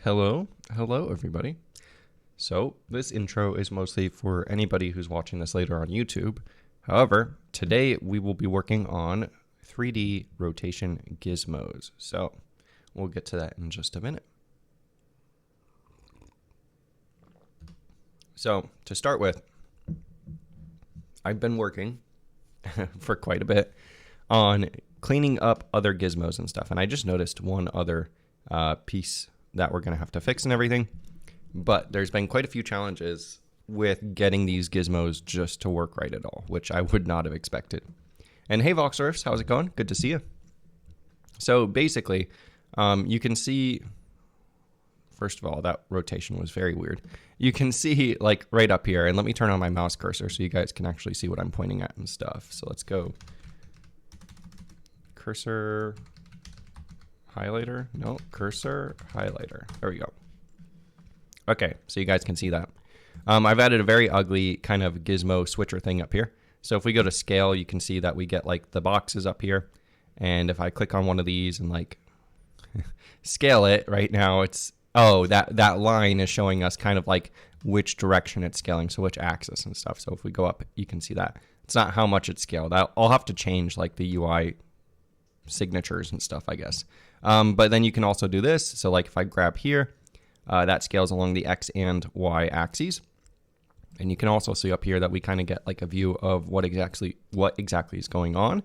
Hello everybody. So this intro is mostly for anybody who's watching this later on YouTube. However, today we will be working on 3D rotation gizmos. So we'll get to that in just a minute. So to start with, I've been working for quite a bit on cleaning up other gizmos and stuff. And I just noticed one other piece that we're going to have to fix and everything. But there's been quite a few challenges with getting these gizmos just to work right at all, which I would not have expected. And hey, Voxorifs, how's it going? Good to see you. So basically, you can see, first of all, that rotation was very weird. You can see like right up here, and let me turn on my mouse cursor so you guys can actually see what I'm pointing at and stuff. So let's go cursor highlighter. No, cursor highlighter. There we go. Okay, so you guys can see that. I've added a very ugly kind of gizmo switcher thing up here. So if we go to scale, you can see that we get like the boxes up here. And if I click on one of these and like scale it right now, it's, oh, that line is showing us kind of like which direction it's scaling, so which axis and stuff. So if we go up, you can see that. It's not how much it's scaled. I'll have to change like the UI signatures and stuff, I guess. But then you can also do this. So like if I grab here, that scales along the X and Y axes. And you can also see up here that we kind of get like a view of what exactly is going on.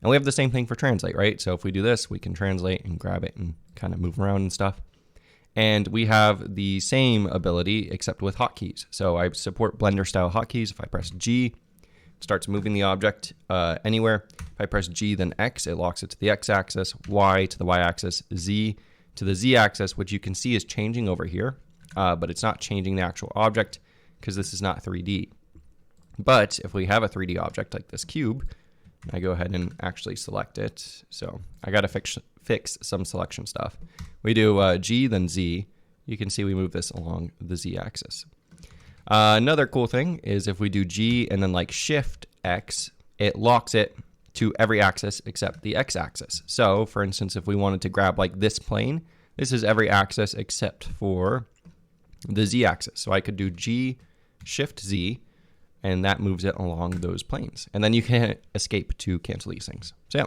And we have the same thing for translate, right? So if we do this, we can translate and grab it and kind of move around and stuff. And we have the same ability except with hotkeys. So I support Blender style hotkeys. If I press G, it starts moving the object anywhere. If I press G, then X, it locks it to the X axis, Y to the Y axis, Z to the Z axis, which you can see is changing over here, but it's not changing the actual object because this is not 3D. But if we have a 3D object like this cube, I go ahead and actually select it. So I got to fix some selection stuff. We do G, then Z. You can see we move this along the Z axis. Another cool thing is if we do G and then like Shift X, it locks it to every axis except the X axis. So for instance, if we wanted to grab like this plane, this is every axis except for the Z axis. So I could do G, Shift Z, and that moves it along those planes. And then you can escape to cancel these things. So yeah.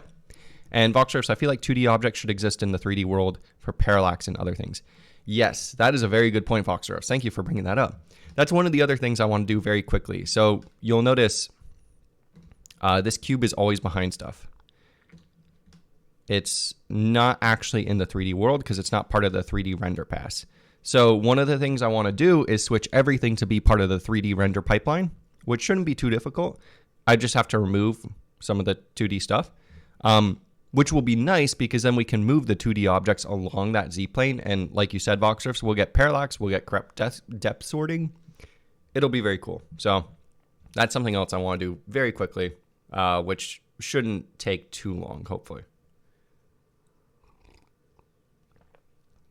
And Voxorifs, I feel like 2D objects should exist in the 3D world for parallax and other things. Yes, that is a very good point, Voxorifs. Thank you for bringing that up. That's one of the other things I want to do very quickly. So you'll notice this cube is always behind stuff. It's not actually in the 3D world because it's not part of the 3D render pass. So one of the things I want to do is switch everything to be part of the 3D render pipeline, which shouldn't be too difficult. I just have to remove some of the 2D stuff, which will be nice because then we can move the 2D objects along that Z-plane. And like you said, Voxorifs, we'll get parallax, we'll get correct depth sorting. It'll be very cool. So that's something else I want to do very quickly, which shouldn't take too long, hopefully.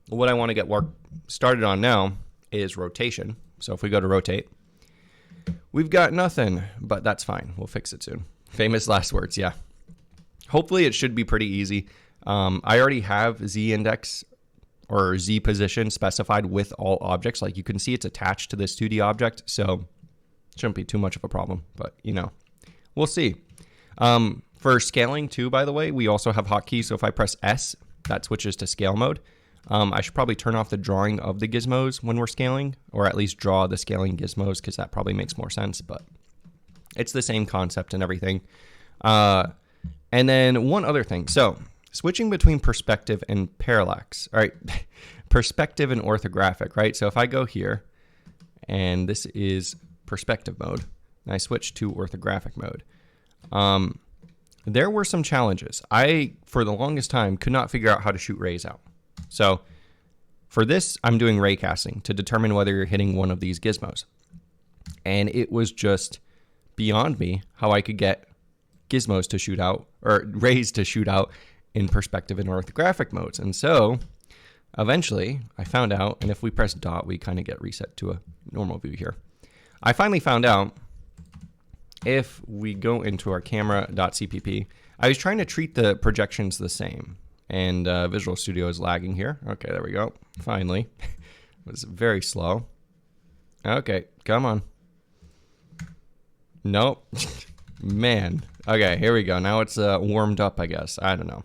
What I want to get work started on now is rotation. So if we go to rotate, we've got nothing, but that's fine. We'll fix it soon. Famous last words, yeah. Hopefully it should be pretty easy. I already have Z index or Z position specified with all objects. Like you can see it's attached to this 2D object, so it shouldn't be too much of a problem, but you know, we'll see. For scaling too, by the way, we also have hotkeys. So if I press S, that switches to scale mode. I should probably turn off the drawing of the gizmos when we're scaling, or at least draw the scaling gizmos because that probably makes more sense, but it's the same concept and everything. And then one other thing. So switching between perspective and parallax, all right, perspective and orthographic, right? So if I go here and this is perspective mode and I switch to orthographic mode, there were some challenges. I, for the longest time, could not figure out how to shoot rays out. So for this, I'm doing ray casting to determine whether you're hitting one of these gizmos. And it was just beyond me how I could get gizmos to shoot out, or rays to shoot out in perspective and orthographic modes. And so eventually I found out, and if we press dot, we kind of get reset to a normal view here. I finally found out if we go into our camera.cpp, I was trying to treat the projections the same. And Visual Studio is lagging here. Okay, there we go. Finally. It was very slow. Okay, come on. Nope. Man. Okay, here we go. Now it's warmed up, I guess. I don't know.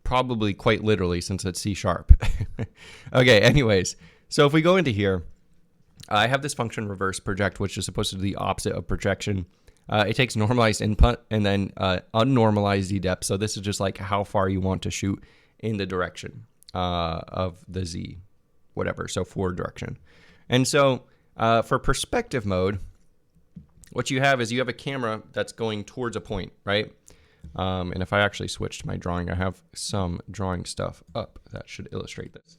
Probably quite literally since it's C#. Okay, anyways. So if we go into here, I have this function reverse project, which is supposed to do the opposite of projection. It takes normalized input and then unnormalized Z depth. So this is just like how far you want to shoot in the direction of the Z, whatever. So forward direction. And so for perspective mode, what you have is you have a camera that's going towards a point, right? And if I actually switch to my drawing, I have some drawing stuff up that should illustrate this.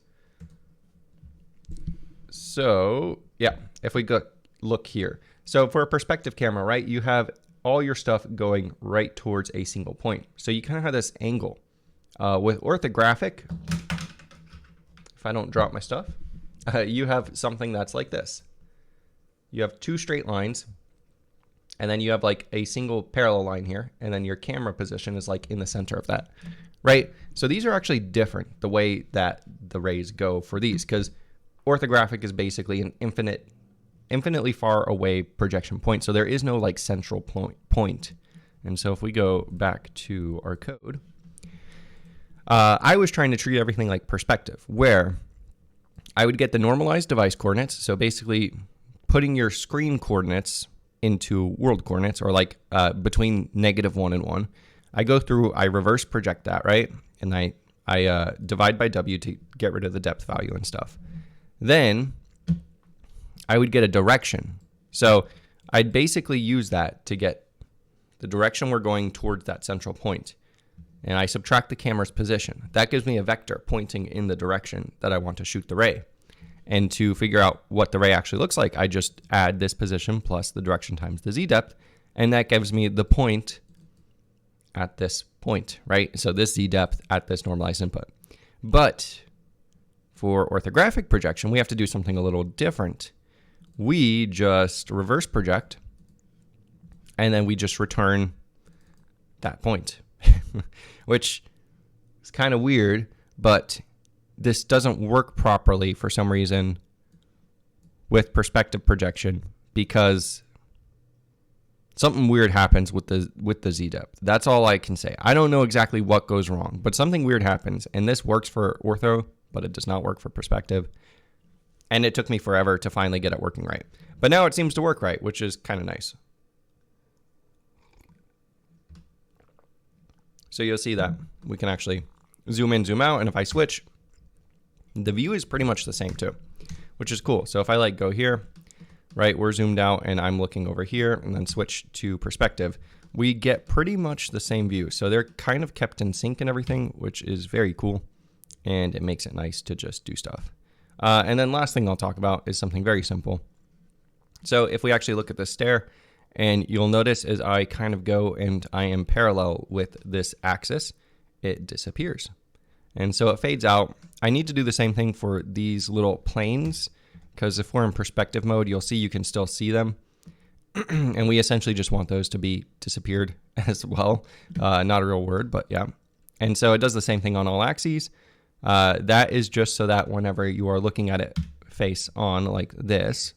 So yeah, if we go look here. So for a perspective camera, right, you have all your stuff going right towards a single point. So you kind of have this angle. With orthographic, if I don't drop my stuff, you have something that's like this. You have two straight lines, and then you have like a single parallel line here, and then your camera position is like in the center of that, right? So these are actually different, the way that the rays go for these, because orthographic is basically an infinitely far away projection point. So there is no like central point. And so if we go back to our code, I was trying to treat everything like perspective, where I would get the normalized device coordinates. So basically putting your screen coordinates into world coordinates, or like between -1 and 1. I go through, I reverse project that, right? And I divide by W to get rid of the depth value and stuff. Then I would get a direction. So I'd basically use that to get the direction we're going towards that central point. And I subtract the camera's position. That gives me a vector pointing in the direction that I want to shoot the ray. And to figure out what the ray actually looks like, I just add this position plus the direction times the Z depth, and that gives me the point at this point, right? So this Z depth at this normalized input. But for orthographic projection, we have to do something a little different. We just reverse project, and then we just return that point, which is kind of weird, but this doesn't work properly for some reason with perspective projection, because something weird happens with the Z depth. That's all I can say. I don't know exactly what goes wrong, but something weird happens, and this works for ortho, but it does not work for perspective. And it took me forever to finally get it working right. But now it seems to work right, which is kind of nice. So you'll see that we can actually zoom in, zoom out, and if I switch, the view is pretty much the same too, which is cool. So if I like go here, right, we're zoomed out and I'm looking over here and then switch to perspective, we get pretty much the same view. So they're kind of kept in sync and everything, which is very cool. And it makes it nice to just do stuff. And then last thing I'll talk about is something very simple. So if we actually look at this stair, and you'll notice as I kind of go and I am parallel with this axis, it disappears. And so it fades out. I need to do the same thing for these little planes, because if we're in perspective mode, you'll see you can still see them. And we essentially just want those to be disappeared as well. Not a real word, but yeah. And so it does the same thing on all axes. That is just so that whenever you are looking at it face on like this,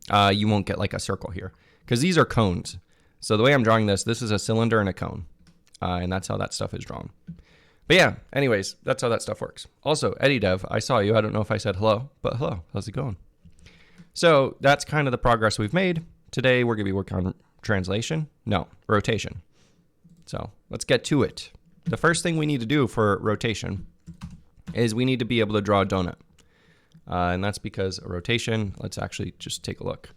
you won't get like a circle here, because these are cones. So the way I'm drawing this is a cylinder and a cone, and that's how that stuff is drawn. But yeah, anyways, that's how that stuff works. Also, Eddie Dev, I saw you. I don't know if I said hello, but hello. How's it going? So that's kind of the progress we've made. Today, we're going to be working on rotation. So let's get to it. The first thing we need to do for rotation is we need to be able to draw a donut. And that's because a rotation, let's actually just take a look.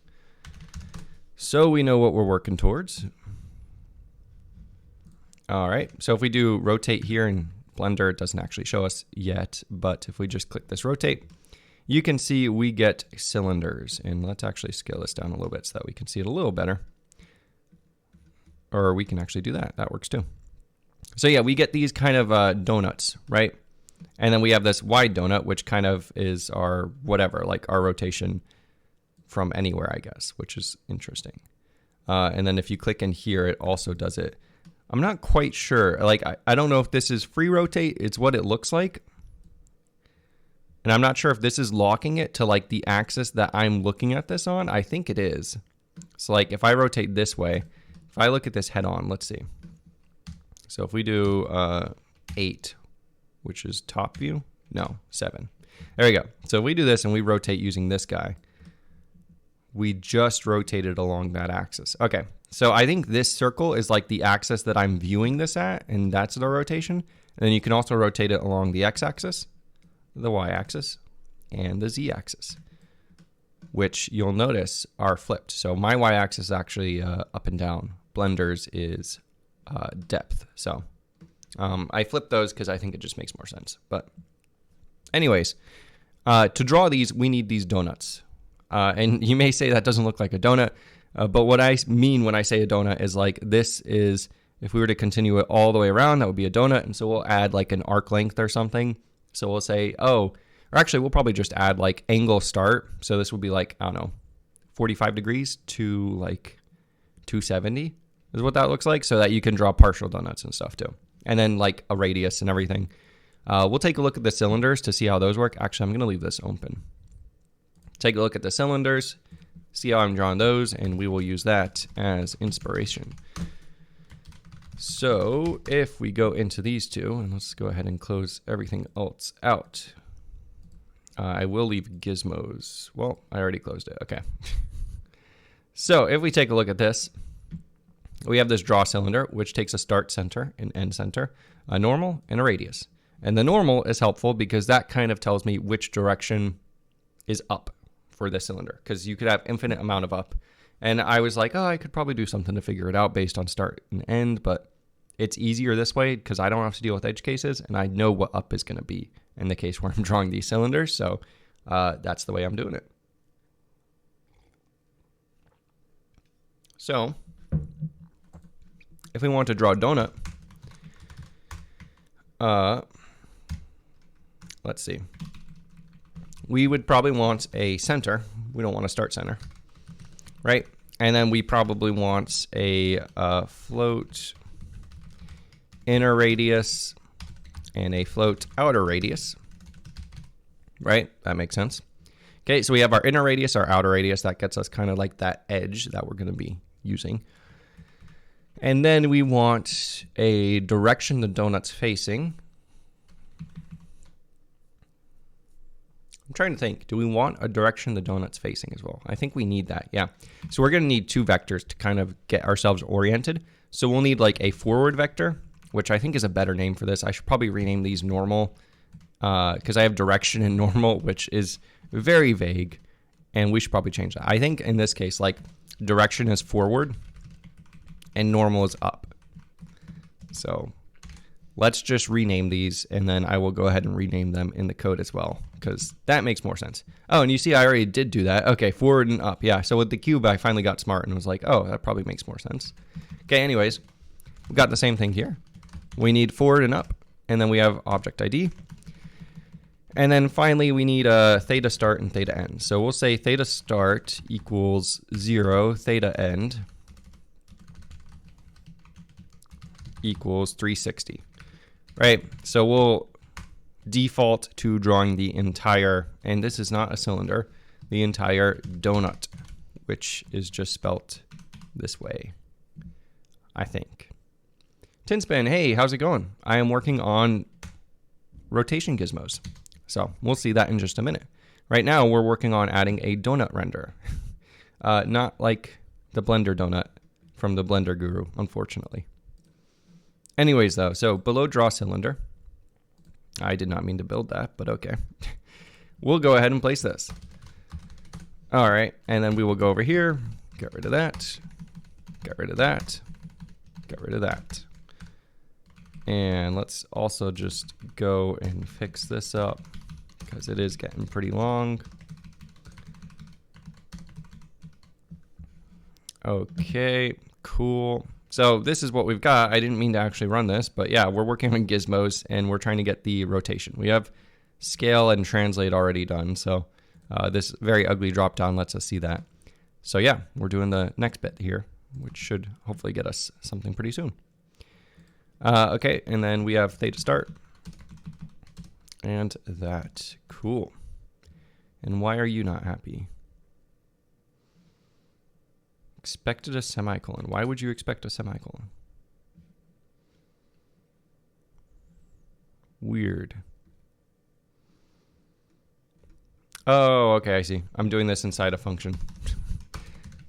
So we know what we're working towards. All right, so if we do rotate here in Blender, it doesn't actually show us yet, but if we just click this rotate, you can see we get cylinders. And let's actually scale this down a little bit so that we can see it a little better. Or we can actually do that. That works too. So yeah, we get these kind of donuts, right? And then we have this wide donut, which kind of is our whatever, like our rotation from anywhere, I guess, which is interesting. And then if you click in here, it also does it I'm not quite sure. Like, I don't know if this is free rotate. It's what it looks like. And I'm not sure if this is locking it to like the axis that I'm looking at this on. I think it is. So like if I rotate this way, if I look at this head on, let's see. So if we do 8, which is top view, no, 7. There we go. So if we do this and we rotate using this guy, we just rotated along that axis. Okay, so I think this circle is like the axis that I'm viewing this at, and that's the rotation. And then you can also rotate it along the x-axis, the y-axis, and the z-axis, which you'll notice are flipped. So my y-axis is actually up and down. Blender's is depth. So I flipped those because I think it just makes more sense. But anyways, to draw these, we need these donuts. And you may say that doesn't look like a donut, but what I mean when I say a donut is like this is, if we were to continue it all the way around, that would be a donut. And so we'll add like an arc length or something. So we'll say, oh, or actually we'll probably just add like angle start. So this would be like, I don't know, 45 degrees to like 270 is what that looks like, so that you can draw partial donuts and stuff too. And then like a radius and everything. We'll take a look at the cylinders to see how those work. Actually, I'm going to leave this open. Take a look at the cylinders, see how I'm drawing those, and we will use that as inspiration. So if we go into these two, and let's go ahead and close everything else out. I will leave gizmos. Well, I already closed it. Okay. So if we take a look at this, we have this draw cylinder, which takes a start center, an end center, a normal, and a radius. And the normal is helpful because that kind of tells me which direction is up for the cylinder, because you could have infinite amount of up. And I was like, oh, I could probably do something to figure it out based on start and end, but it's easier this way because I don't have to deal with edge cases, and I know what up is going to be in the case where I'm drawing these cylinders. So that's the way I'm doing it. So if we want to draw a donut, let's see. We would probably want a center. We don't want a start center, right? And then we probably want a float inner radius and a float outer radius, right? That makes sense. Okay, so we have our inner radius, our outer radius. That gets us kind of like that edge that we're going to be using. And then we want a direction the donut's facing. I'm trying to think, do we want a direction the donut's facing as well? I think we need that, yeah. So we're going to need two vectors to kind of get ourselves oriented. So we'll need like a forward vector, which I think is a better name for this. I should probably rename these normal because I have direction and normal, which is very vague, and we should probably change that. I think in this case, like direction is forward and normal is up. So let's just rename these, and then I will go ahead and rename them in the code as well, because that makes more sense. Oh, and you see I already did do that. Okay, forward and up. Yeah, so with the cube, I finally got smart and was like, oh, that probably makes more sense. Okay, anyways, we got the same thing here. We need forward and up, and then we have object ID. And then finally, we need a theta start and theta end. So we'll say theta start equals 0, theta end equals 360. Right, so we'll default to drawing the entire, and this is not a cylinder, the entire donut, which is just spelt this way, I think. Tinspin, hey, how's it going? I am working on rotation gizmos, so we'll see that in just a minute. Right now, we're working on adding a donut render, not like the Blender donut from the Blender Guru, unfortunately. Anyways, though, so below draw cylinder, I did not mean to build that, but okay. We'll go ahead and place this. All right, and then we will go over here, get rid of that, get rid of that, get rid of that. And let's also just go and fix this up because it is getting pretty long. Okay, cool. So this is what we've got. I didn't mean to actually run this, but yeah, we're working on gizmos and we're trying to get the rotation. We have scale and translate already done. So this very ugly drop down lets us see that. So yeah, we're doing the next bit here, which should hopefully get us something pretty soon. Okay, and then we have theta start. And that, cool. And why are you not happy? Expected a semicolon. Why would you expect a semicolon? Weird. Oh, okay, I see. I'm doing this inside a function.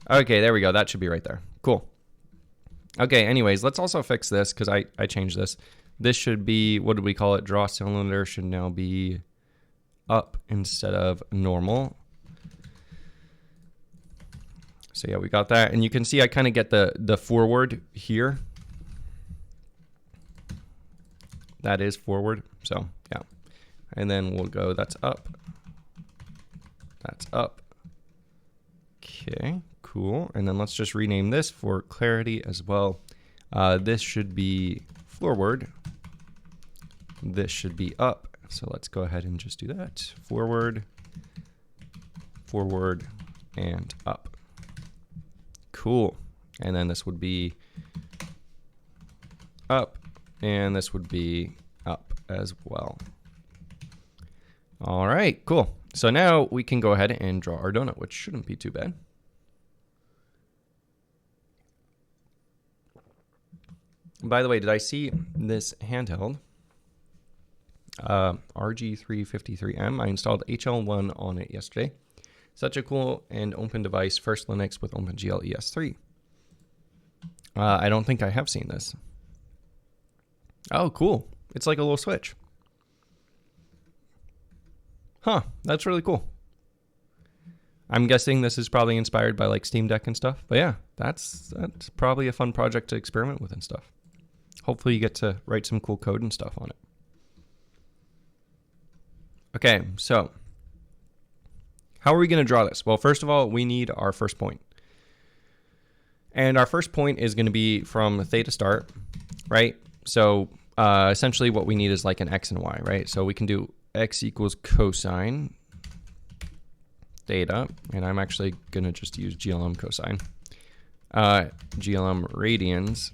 Okay, there we go. That should be right there. Cool. Okay, anyways, let's also fix this because I changed this. This should be, what did we call it? Draw cylinder should now be up instead of normal. So yeah, we got that. And you can see I kind of get the forward here. That is forward. So yeah. And then we'll go, that's up. That's up. Okay, cool. And then let's just rename this for clarity as well. This should be forward. This should be up. So let's go ahead and just do that. Forward, forward, and up. Cool. And then this would be up, and this would be up as well. All right, cool. So now we can go ahead and draw our donut, which shouldn't be too bad. By the way, did I see this handheld? RG353M. I installed HL1 on it yesterday. Such a cool and open device. First Linux with OpenGL ES3. I don't think I have seen this. Oh, cool. It's like a little switch. Huh, that's really cool. I'm guessing this is probably inspired by like Steam Deck and stuff. But yeah, that's probably a fun project to experiment with and stuff. Hopefully you get to write some cool code and stuff on it. Okay, so how are we going to draw this? Well, first of all, we need our first point. And our first point is going to be from theta start, right? So essentially what we need is like an x and y, right? So we can do x equals cosine theta, and I'm actually going to just use GLM cosine. GLM radians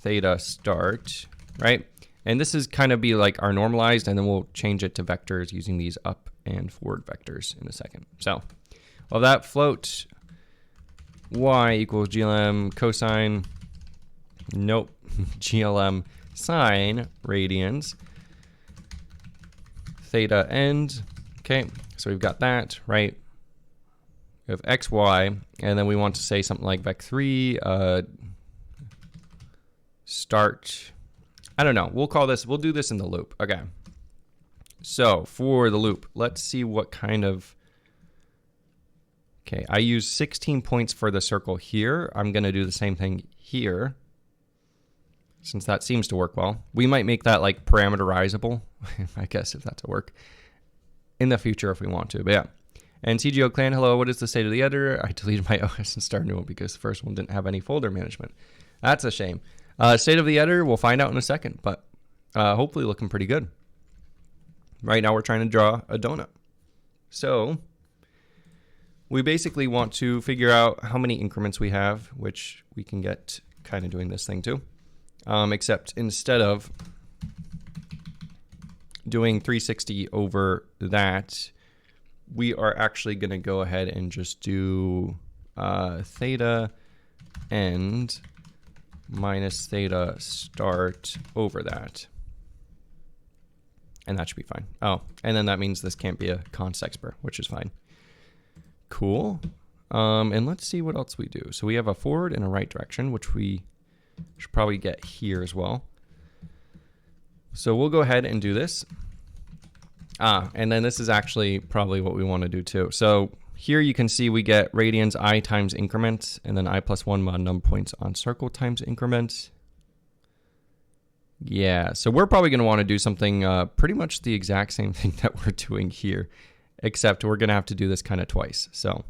theta start, right? And this is kind of be like our normalized, and then we'll change it to vectors using these up and forward vectors in a second. So, well, that float y equals GLM cosine, nope, GLM sine radians theta end. Okay, so we've got that, right? We have x, y, and then we want to say something like vec3 start. I don't know. We'll do this in the loop. Okay. So for the loop, let's see what kind of, okay, I use 16 points for the circle here. I'm going to do the same thing here, since that seems to work well. We might make that like parameterizable, I guess, if that's a work in the future if we want to, but yeah. And CGO Clan, hello, what is the state of the editor? I deleted my OS and started a new one because the first one didn't have any folder management. That's a shame. State of the editor, we'll find out in a second, but hopefully looking pretty good. Right now we're trying to draw a donut. So we basically want to figure out how many increments we have, which we can get kind of doing this thing too. Except instead of doing 360 over that, we are actually going to go ahead and just do theta end minus theta start over that. And that should be fine. Oh, and then that means this can't be a const expr, which is fine. Cool. And let's see what else we do. So we have a forward and a right direction, which we should probably get here as well. So we'll go ahead and do this. And then this is actually probably what we want to do too. So here you can see we get radians I times increment, and then I plus 1 mod num points on circle times increment. Yeah, so we're probably going to want to do something pretty much the exact same thing that we're doing here, except we're going to have to do this kind of twice. So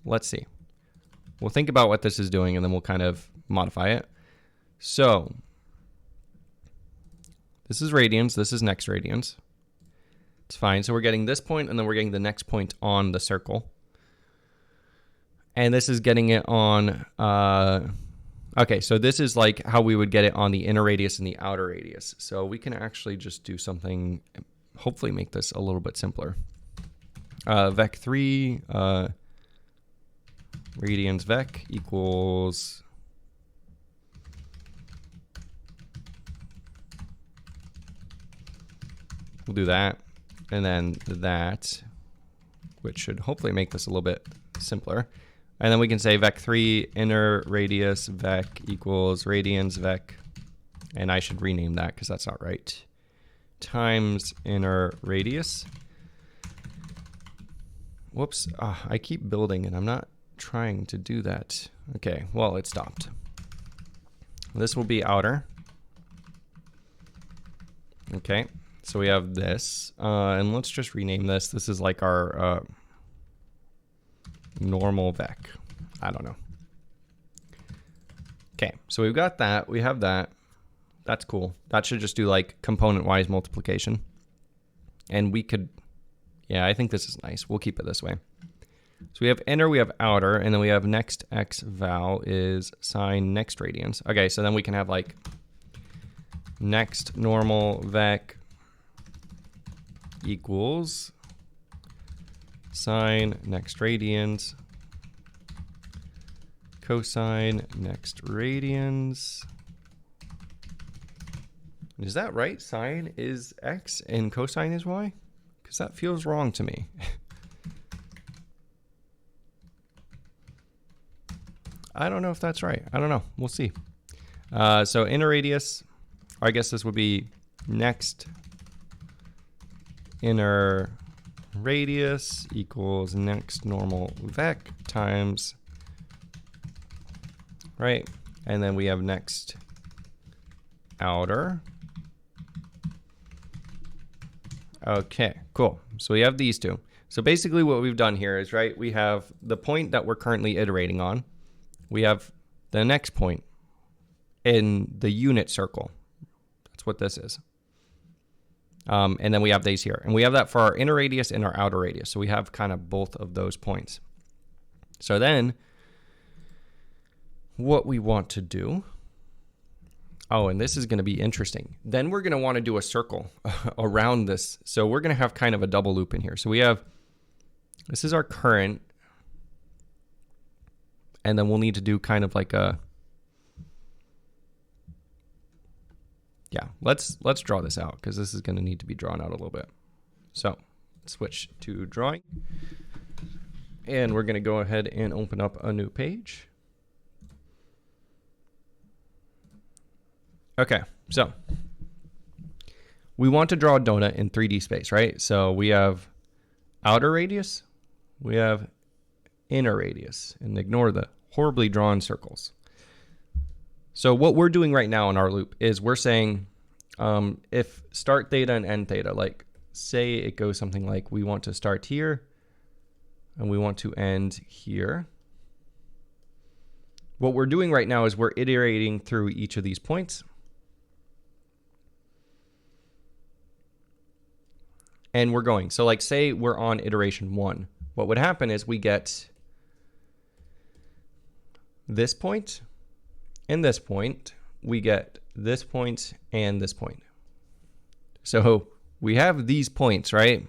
let's see. We'll think about what this is doing, and then we'll kind of modify it. So this is radians, this is next radians. It's fine. So we're getting this point, and then we're getting the next point on the circle. And this is getting it on Okay, so this is like how we would get it on the inner radius and the outer radius. So we can actually just do something, hopefully make this a little bit simpler. Vec3 radians vec equals we'll do that, and then that, which should hopefully make this a little bit simpler. And then we can say vec3 inner radius vec equals radians vec, and I should rename that because that's not right, times inner radius. Whoops, I keep building and I'm not trying to do that. Okay, well, it stopped. This will be outer. Okay, so we have this, and let's just rename this. This is like our normal vec. I don't know. Okay, so we've got that. We have that. That's cool. That should just do like component-wise multiplication. And we could, yeah, I think this is nice. We'll keep it this way. So we have inner, we have outer, and then we have next x val is sine next radians. Okay, so then we can have like next normal vec equals sine next radians cosine next radians. Is that right? Sine is x and cosine is y? Because that feels wrong to me. I don't know if that's right. I don't know. We'll see. So inner radius, I guess this would be next inner radius equals next normal vec times, right? And then we have next outer. Okay, cool. So we have these two. So basically what we've done here is, right, we have the point that we're currently iterating on. We have the next point in the unit circle. That's what this is. And then we have these here. And we have that for our inner radius and our outer radius. So we have kind of both of those points. So then what we want to do, oh, and this is going to be interesting. Then we're going to want to do a circle around this. So we're going to have kind of a double loop in here. So we have, this is our current, and then we'll need to do kind of like a, yeah, let's draw this out because this is going to need to be drawn out a little bit. So switch to drawing, and we're going to go ahead and open up a new page. Okay, so we want to draw a donut in 3D space, right? So we have outer radius, we have inner radius, and ignore the horribly drawn circles. So what we're doing right now in our loop is we're saying if start theta and end theta, like say it goes something like we want to start here and we want to end here. What we're doing right now is we're iterating through each of these points. And we're going. So like say we're on iteration 1. What would happen is we get this point and this point, we get this point and this point. So we have these points, right?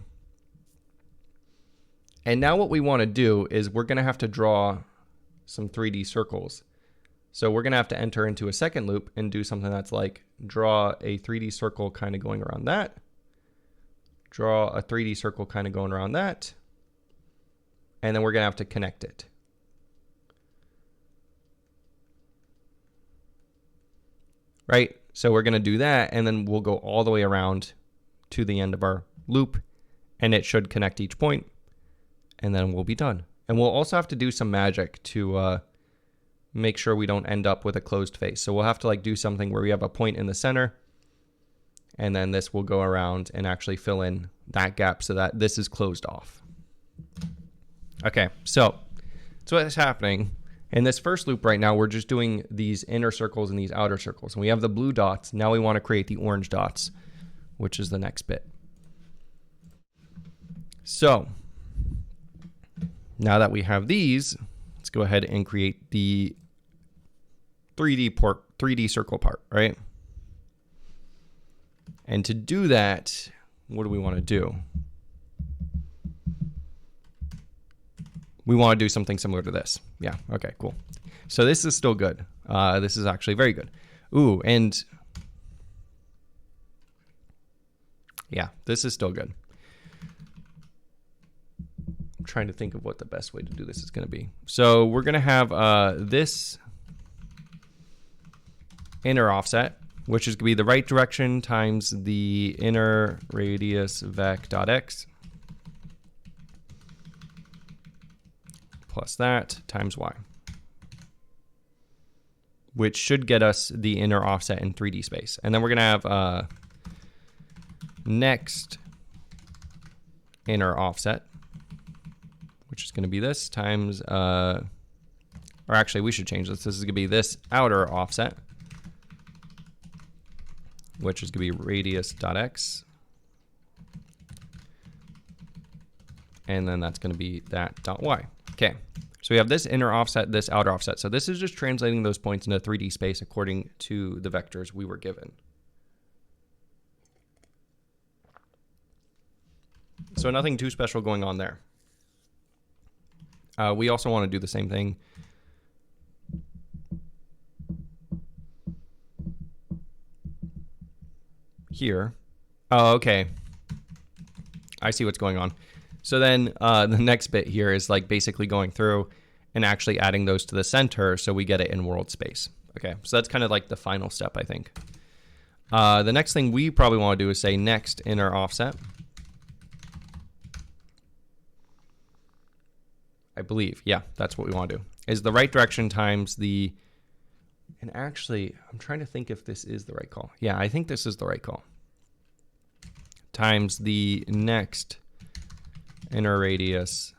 And now what we want to do is we're going to have to draw some 3D circles. So we're going to have to enter into a second loop and do something that's like draw a 3D circle kind of going around that. Draw a 3D circle kind of going around that. And then we're going to have to connect it. Right? So we're going to do that, and then we'll go all the way around to the end of our loop, and it should connect each point, and then we'll be done. And we'll also have to do some magic to make sure we don't end up with a closed face. So we'll have to like do something where we have a point in the center, and then this will go around and actually fill in that gap so that this is closed off. Okay, so what's happening. In this first loop right now, we're just doing these inner circles and these outer circles. And we have the blue dots. Now we want to create the orange dots, which is the next bit. So now that we have these, let's go ahead and create the 3D circle part, right? And to do that, what do we want to do? We want to do something similar to this. Yeah, okay, cool. So this is still good. This is actually very good. Ooh, and yeah, this is still good. I'm trying to think of what the best way to do this is going to be. So we're going to have this inner offset, which is going to be the right direction times the inner radius vec.x plus that times y, which should get us the inner offset in 3D space. And then we're going to have next inner offset, which is going to be this times, or actually we should change this. This is going to be this outer offset, which is going to be radius.x. And then that's going to be that.y. Okay, so we have this inner offset, this outer offset. So this is just translating those points into 3D space according to the vectors we were given. So nothing too special going on there. We also want to do the same thing here. Oh, okay. I see what's going on. So then the next bit here is like basically going through and actually adding those to the center so we get it in world space. Okay, so that's kind of like the final step, I think. The next thing we probably want to do is say next inner offset. I believe, yeah, that's what we want to do. Is the right direction times the, and actually, I'm trying to think if this is the right call. Yeah, I think this is the right call. Times the next inner radius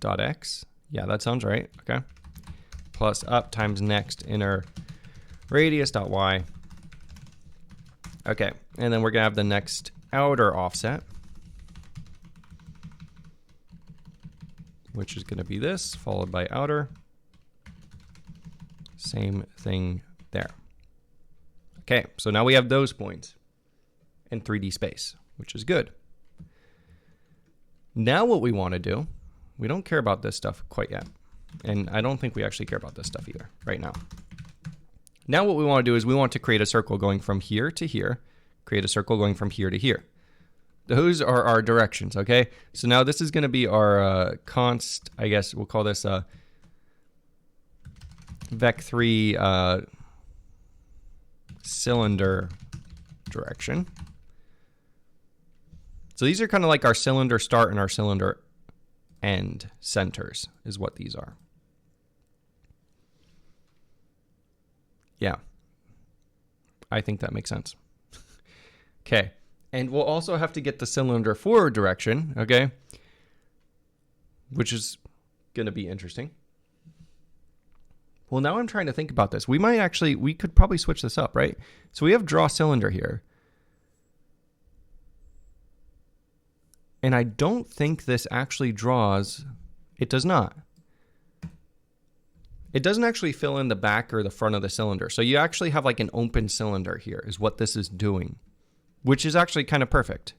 dot x. Yeah, that sounds right. Okay. Plus up times next inner radius dot y. Okay, and then we're gonna have the next outer offset, which is gonna be this, followed by outer. Same thing there. Okay, so now we have those points in 3D space, which is good. Now what we want to do, we don't care about this stuff quite yet. And I don't think we actually care about this stuff either right now. Now what we want to do is we want to create a circle going from here to here, create a circle going from here to here. Those are our directions, okay? So now this is going to be our const, I guess we'll call this vec3 cylinder direction. So these are kind of like our cylinder start and our cylinder end centers is what these are. Yeah, I think that makes sense. Okay, and we'll also have to get the cylinder forward direction, okay, which is going to be interesting. Well, now I'm trying to think about this. We could probably switch this up, right? So we have draw cylinder here. And I don't think this actually draws, it does not. It doesn't actually fill in the back or the front of the cylinder. So you actually have like an open cylinder here is what this is doing, which is actually kind of perfect.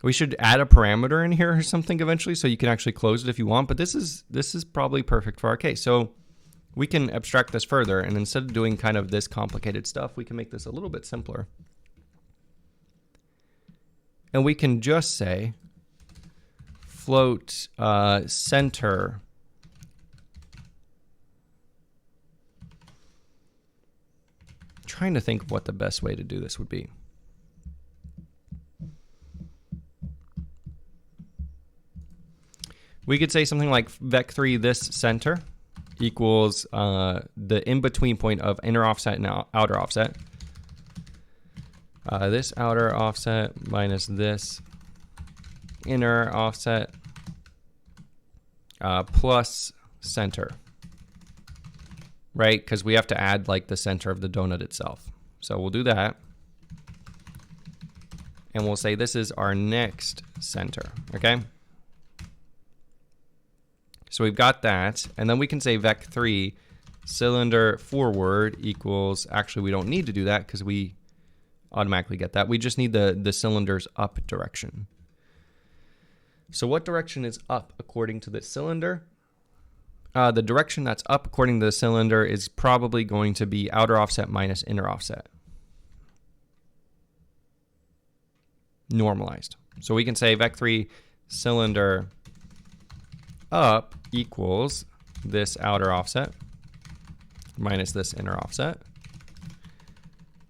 We should add a parameter in here or something eventually so you can actually close it if you want, but this is probably perfect for our case. So we can abstract this further, and instead of doing kind of this complicated stuff, we can make this a little bit simpler. And we can just say float center trying to think of what the best way to do this would be. We could say something like vec3 this center equals the in-between point of inner offset and outer offset. This outer offset minus this inner offset plus center, right? Because we have to add like the center of the donut itself. So we'll do that. And we'll say this is our next center, okay? So So we've got that. And then we can say vec3 cylinder forward equals, actually we don't need to do that because we automatically get that. We just need the cylinder's up direction. So what direction is up according to the cylinder? The direction that's up according to the cylinder is probably going to be outer offset minus inner offset. Normalized. So we can say vec3 cylinder up equals this outer offset minus this inner offset.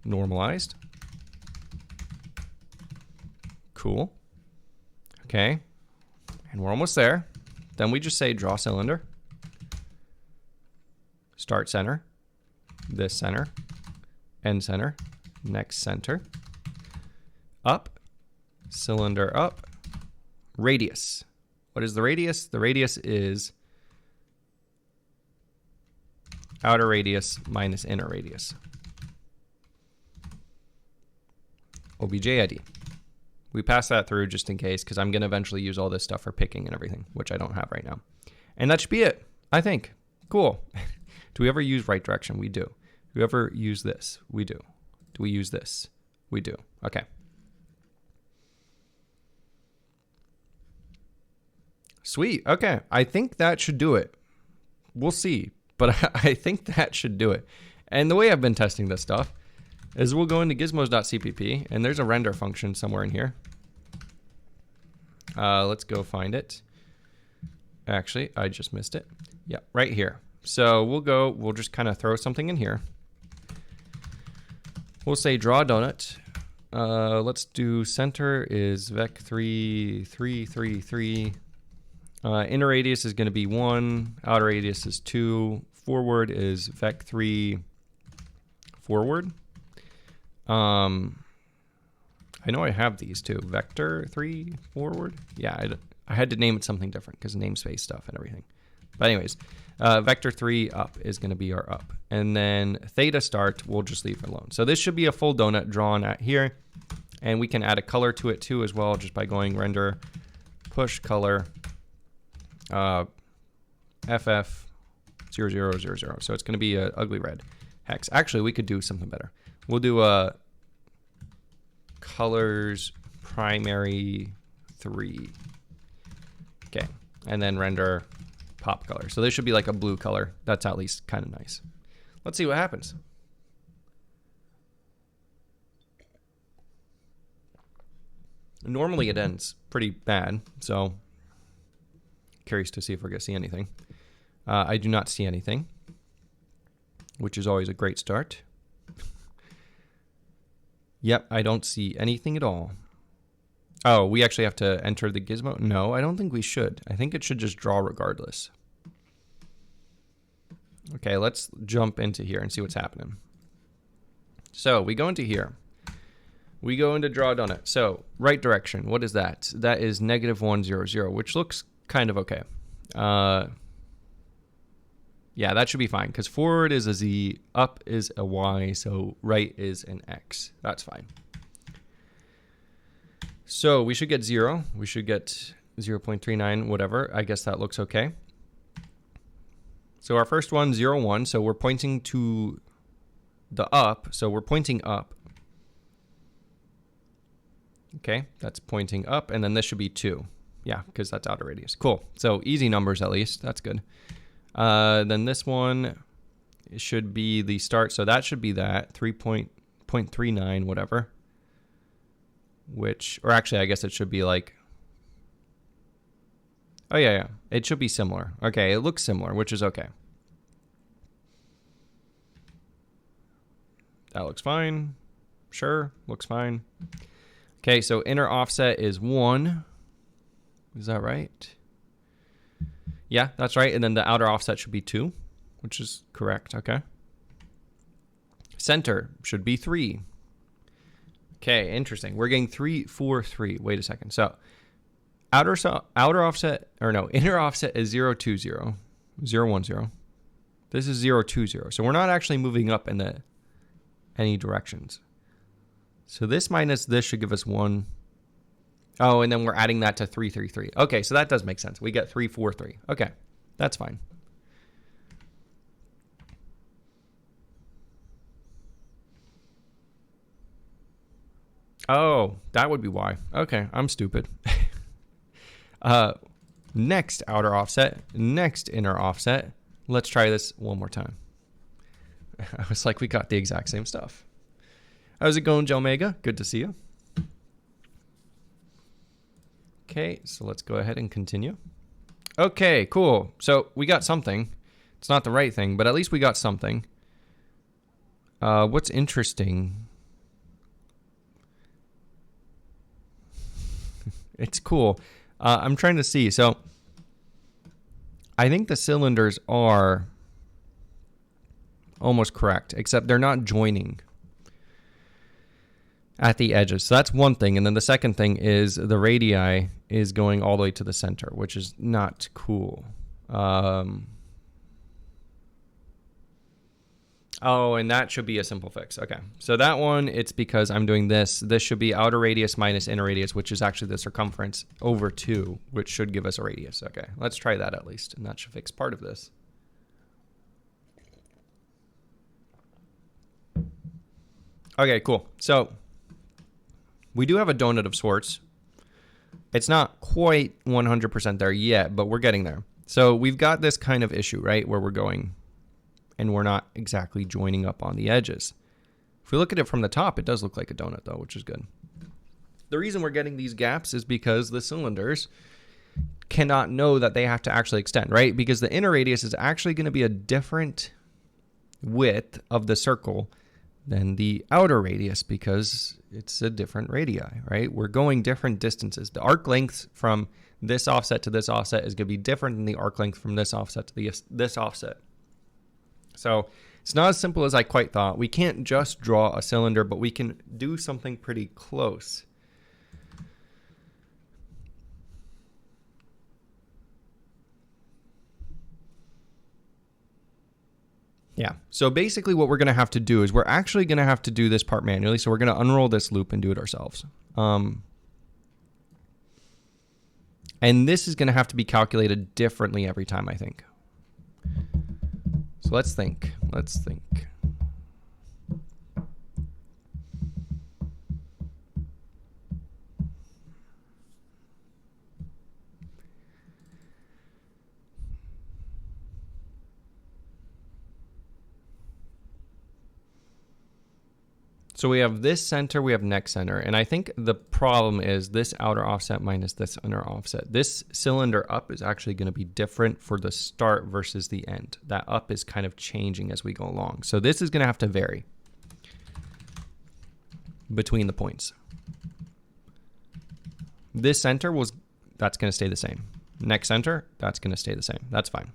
Normalized. Cool. Okay. And we're almost there. Then we just say draw cylinder. Start center. This center. End center. Next center. Up. Cylinder up. Radius. What is the radius? The radius is outer radius minus inner radius. OBJ ID. We pass that through just in case, because I'm going to eventually use all this stuff for picking and everything, which I don't have right now. And that should be it, I think. Cool. Do we ever use right direction? We do. Do we ever use this? We do. Do we use this? We do. Okay. Sweet. Okay. I think that should do it. We'll see. But I think that should do it. And the way I've been testing this stuff is we'll go into gizmos.cpp, and there's a render function somewhere in here. Let's go find it. Actually, I just missed it. Yeah, right here. So we'll just kind of throw something in here. We'll say draw donut. Let's do center is vec3, 3, 3, 3. Inner radius is going to be 1. Outer radius is 2. Forward is vec3 forward. I know I have these too. Vector 3 forward. Yeah, I had to name it something different because namespace stuff and everything. But anyways, vector 3 up is going to be our up. And then theta start, we'll just leave it alone. So this should be a full donut drawn at here. And we can add a color to it too as well, just by going render push color FF 0000. So it's going to be a ugly red hex. Actually, we could do something better. We'll do a colors primary 3. Okay, and then render pop color. So this should be like a blue color. That's at least kind of nice. Let's see what happens. Normally it ends pretty bad, so curious to see if we're going to see anything. I do not see anything, which is always a great start. Yep, I don't see anything at all. Oh, we actually have to enter the gizmo? No, I don't think we should. I think it should just draw regardless. Okay, let's jump into here and see what's happening. So we go into here. We go into draw donut. So right direction, what is that? That is -100, which looks kind of okay. Yeah, that should be fine because forward is a Z, up is a Y, so right is an X. That's fine. So we should get 0. We should get 0.39, whatever. I guess that looks okay. So our first one, 0, 1. So we're pointing to the up. So we're pointing up. Okay, that's pointing up. And then this should be 2. Yeah, because that's outer radius. Cool. So easy numbers at least. That's good. Then this one should be the start. So that should be that 3.39, whatever. Which, or actually, I guess it should be like, oh yeah, it should be similar. Okay, it looks similar, which is okay. That looks fine. Sure, looks fine. Okay, so inner offset is 1. Is that right? Yeah, that's right. And then the outer offset should be 2, which is correct. Okay. Center should be 3. Okay, interesting. We're getting 3, 4, 3. Wait a second. So outer offset, or no, inner offset is 0, 2, 0, 0, 1, 0. This is 0, 2, 0. So we're not actually moving up in any directions. So this minus this should give us 1. Oh, and then we're adding that to 3, 3, 3. Okay, so that does make sense. We get 3, 4, 3. Okay, That's fine. Oh, that would be why. Okay, I'm stupid. Next outer offset, next inner offset. Let's try this one more time. I was like, we got the exact same stuff. How's it going, Joe Mega? Good to see you. Okay, so let's go ahead and continue. Okay, cool. So we got something. It's not the right thing, but at least we got something. What's interesting? It's cool. I'm trying to see. So I think the cylinders are almost correct, except they're not joining at the edges. So that's one thing. And then the second thing is the radii is going all the way to the center, which is not cool. Oh, and that should be a simple fix. Okay. So that one, it's because I'm doing this. This should be outer radius minus inner radius, which is actually the circumference over 2, which should give us a radius. Okay. Let's try that at least. And that should fix part of this. Okay, cool. So we do have a donut of sorts. It's not quite 100% there yet, but we're getting there. So we've got this kind of issue, right, where we're going and we're not exactly joining up on the edges. If we look at it from the top, it does look like a donut though, which is good. The reason we're getting these gaps is because the cylinders cannot know that they have to actually extend, right? Because the inner radius is actually going to be a different width of the circle than the outer radius because it's a different radii, right? We're going different distances. The arc length from this offset to this offset is going to be different than the arc length from this offset to this offset. So it's not as simple as I quite thought. We can't just draw a cylinder, but we can do something pretty close. Yeah, so basically what we're going to have to do is we're actually going to have to do this part manually. So we're going to unroll this loop and do it ourselves. And this is going to have to be calculated differently every time, I think. So let's think. So we have this center, we have next center, and I think the problem is this outer offset minus this inner offset. This cylinder up is actually going to be different for the start versus the end. That up is kind of changing as we go along. So this is going to have to vary between the points. This center that's going to stay the same. Next center, that's going to stay the same. That's fine.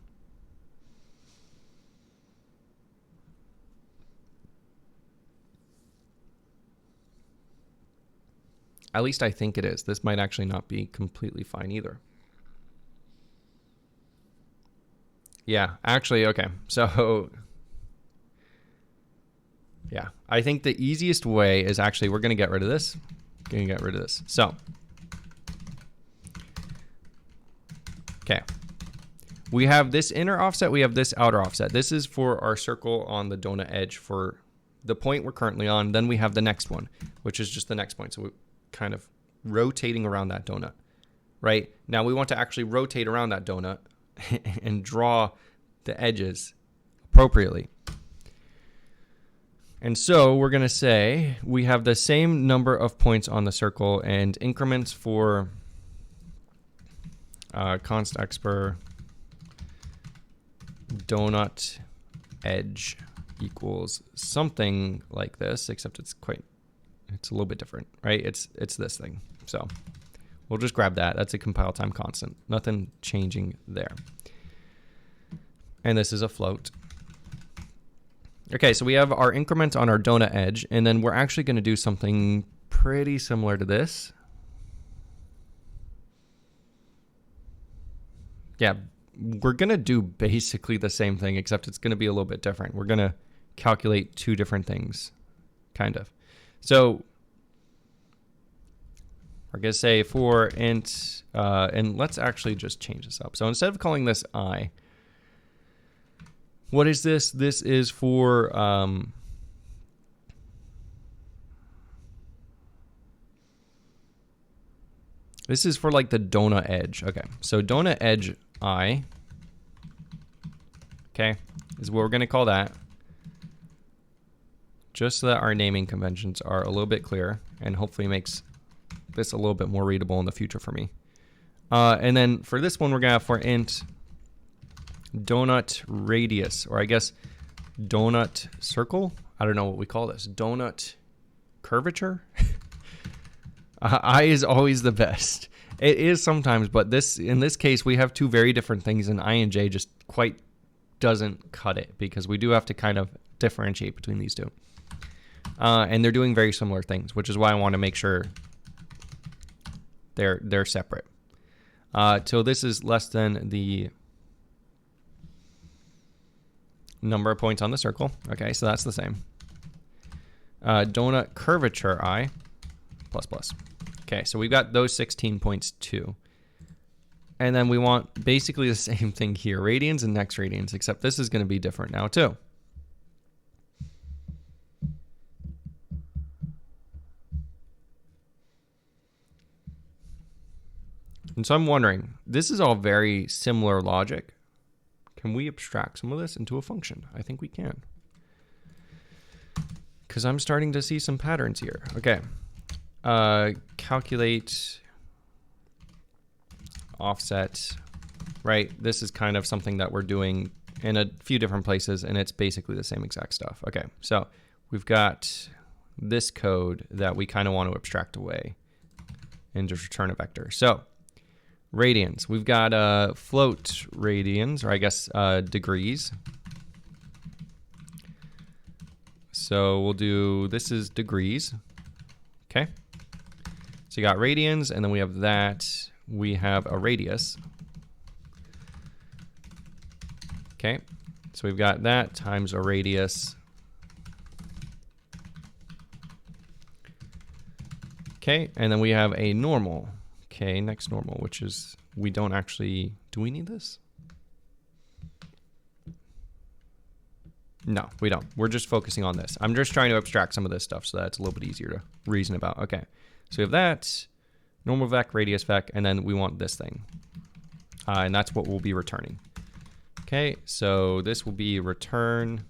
At least I think it is. This might actually not be completely fine either. Yeah, actually, okay. So, yeah, I think the easiest way is actually we're going to get rid of this. So, okay. We have this inner offset. We have this outer offset. This is for our circle on the donut edge for the point we're currently on. Then we have the next one, which is just the next point. So we kind of rotating around that donut, right? Now we want to actually rotate around that donut and draw the edges appropriately. And so we're going to say we have the same number of points on the circle and increments for const x per donut edge equals something like this, except it's a little bit different, right? It's this thing. So we'll just grab that. That's a compile time constant. Nothing changing there. And this is a float. Okay, so we have our increment on our donut edge, and then we're actually going to do something pretty similar to this. Yeah, we're going to do basically the same thing, except it's going to be a little bit different. We're going to calculate two different things, kind of. So we're going to say for int, and let's actually just change this up. So instead of calling this I, What is this? This is for this is for like the donut edge. Okay, so donut edge I, okay, is what we're gonna call that. Just so that our naming conventions are a little bit clearer and hopefully makes this a little bit more readable in the future for me. And then for this one, we're gonna have for int donut radius, or I guess donut circle. I don't know what we call this. Donut curvature. I is always the best. It is sometimes, but in this case, we have two very different things, and I and J just quite doesn't cut it because we do have to kind of differentiate between these two. And they're doing very similar things, which is why I want to make sure they're separate. So this is less than the number of points on the circle. Okay, so that's the same. Donut curvature I plus plus. Okay, so we've got those 16 points too. And then we want basically the same thing here, radians and next radians, except this is going to be different now too. And so I'm wondering, this is all very similar logic. Can we abstract some of this into a function? I think we can. Because I'm starting to see some patterns here. Okay. Calculate offset, right? This is kind of something that we're doing in a few different places, and it's basically the same exact stuff. Okay, so we've got this code that we kind of want to abstract away and just return a vector. So radians, we've got float radians, or I guess degrees. So we'll do, this is degrees. Okay. So you got radians, and then we have that. We have a radius. Okay. So we've got that times a radius. Okay. And then we have a normal. Okay. Next normal, which is, we don't actually, do we need this? No, we don't. We're just focusing on this. I'm just trying to abstract some of this stuff so that it's a little bit easier to reason about. Okay. So we have that, normal vec, radius vec, and then we want this thing. And that's what we'll be returning. Okay, so this will be return.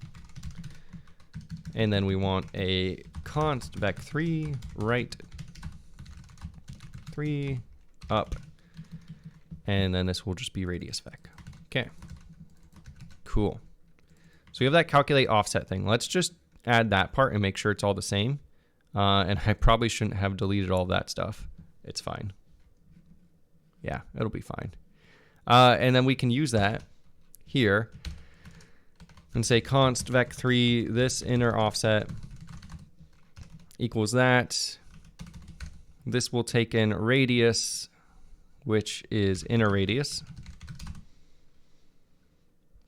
And then we want a const vec 3, right 3, up. And then this will just be radius vec. Okay, cool. So we have that calculate offset thing. Let's just add that part and make sure it's all the same. And I probably shouldn't have deleted all of that stuff. It's fine. Yeah, it'll be fine. And then we can use that here and say const vec3, this inner offset equals that. This will take in radius, which is inner radius.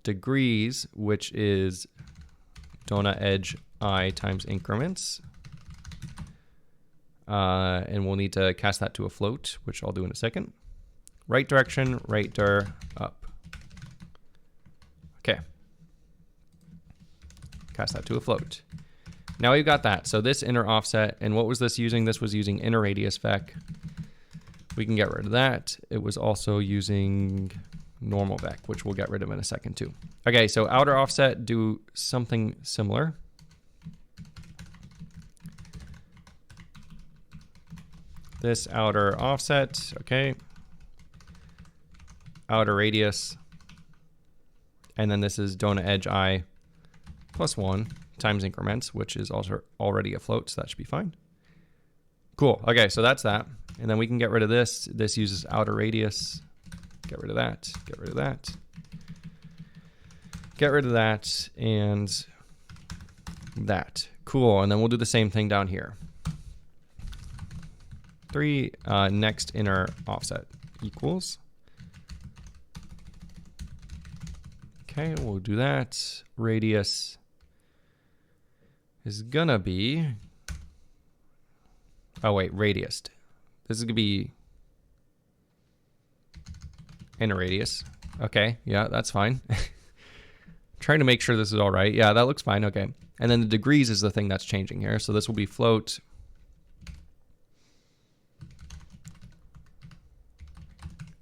Degrees, which is donut edge I times increments. And we'll need to cast that to a float, which I'll do in a second. Right direction, right dir, up. Okay. Cast that to a float. Now we've got that. So this inner offset, and what was this using? This was using inner radius vec. We can get rid of that. It was also using normal vec, which we'll get rid of in a second too. Okay, so outer offset, do something similar. This outer offset, okay. Outer radius. And then this is donut edge I plus 1 times increments, which is also already a float, so that should be fine. Cool, okay, so that's that. And then we can get rid of this. This uses outer radius. Get rid of that, get rid of that. Get rid of that, and that. Cool, and then we'll do the same thing down here. 3, next inner offset equals. Okay, we'll do that. Radius is gonna be, oh wait, radius. This is gonna be inner radius. Okay, yeah, that's fine. Trying to make sure this is all right. Yeah, that looks fine. Okay. And then the degrees is the thing that's changing here. So this will be float.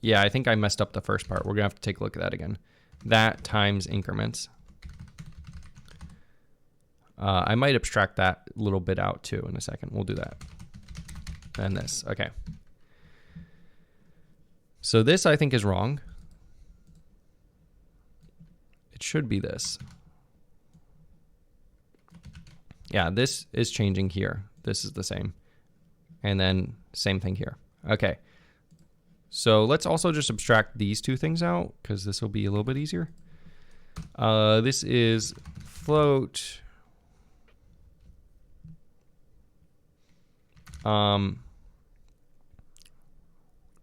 Yeah, I think I messed up the first part. We're going to have to take a look at that again. That times increments. I might abstract that little bit out too in a second. We'll do that. And this. Okay. So this I think is wrong. It should be this. Yeah, this is changing here. This is the same. And then same thing here. Okay. So let's also just abstract these two things out because this will be a little bit easier. This is float.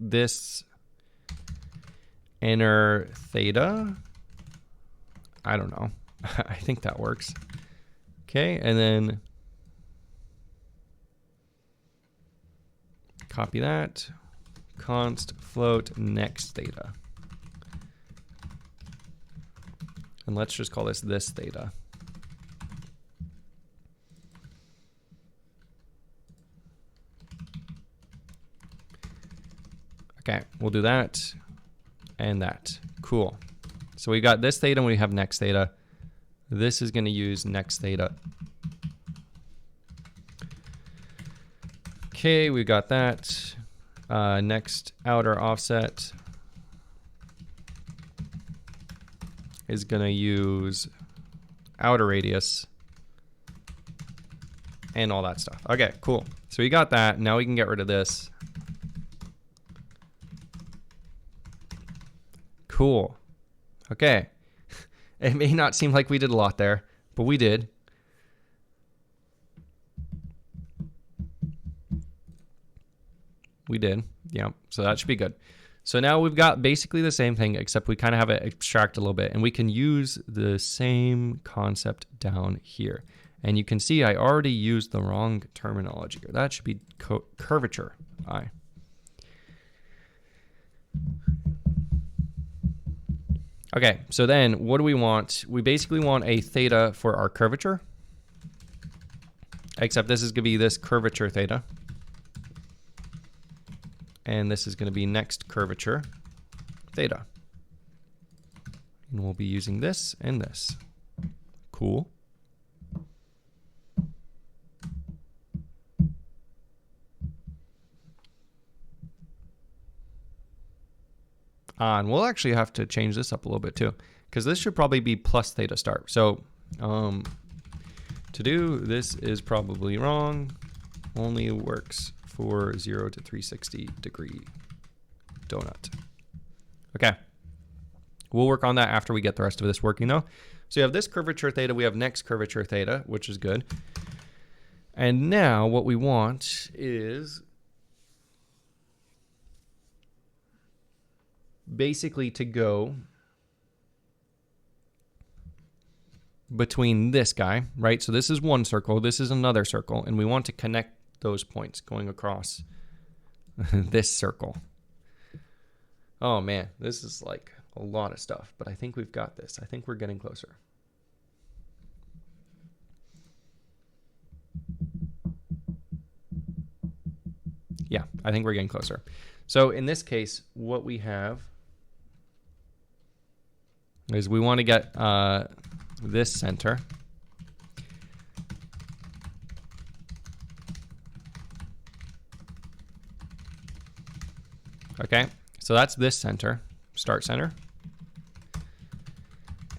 This inner theta. I don't know. I think that works. Okay, and then copy that. Const float next theta. And let's just call this theta. Okay, we'll do that and that. Cool. So we got this theta and we have next theta. This is going to use next theta. Okay, we got that. Next outer offset is going to use outer radius and all that stuff. Okay, cool. So we got that. Now we can get rid of this. Cool. Okay. It may not seem like we did a lot there, but we did. We did. Yeah. So that should be good. So now we've got basically the same thing, except we kind of have it abstract a little bit, and we can use the same concept down here. And you can see I already used the wrong terminology here. That should be curvature. Okay, so then what do we want? We basically want a theta for our curvature, except this is going to be this curvature theta. And this is going to be next curvature theta. And we'll be using this and this. Cool. And we'll actually have to change this up a little bit too, because this should probably be plus theta start. So to do this is probably wrong. Only works for 0 to 360 degree donut. Okay. We'll work on that after we get the rest of this working though. So you have this curvature theta, we have next curvature theta, which is good. And now what we want is basically to go between this guy, right? So this is one circle, this is another circle, and we want to connect those points going across this circle. Oh man, this is like a lot of stuff, but I think we've got this. I think we're getting closer. Yeah, I think we're getting closer. So in this case, what we have is we want to get this center. Okay, so that's this center, start center,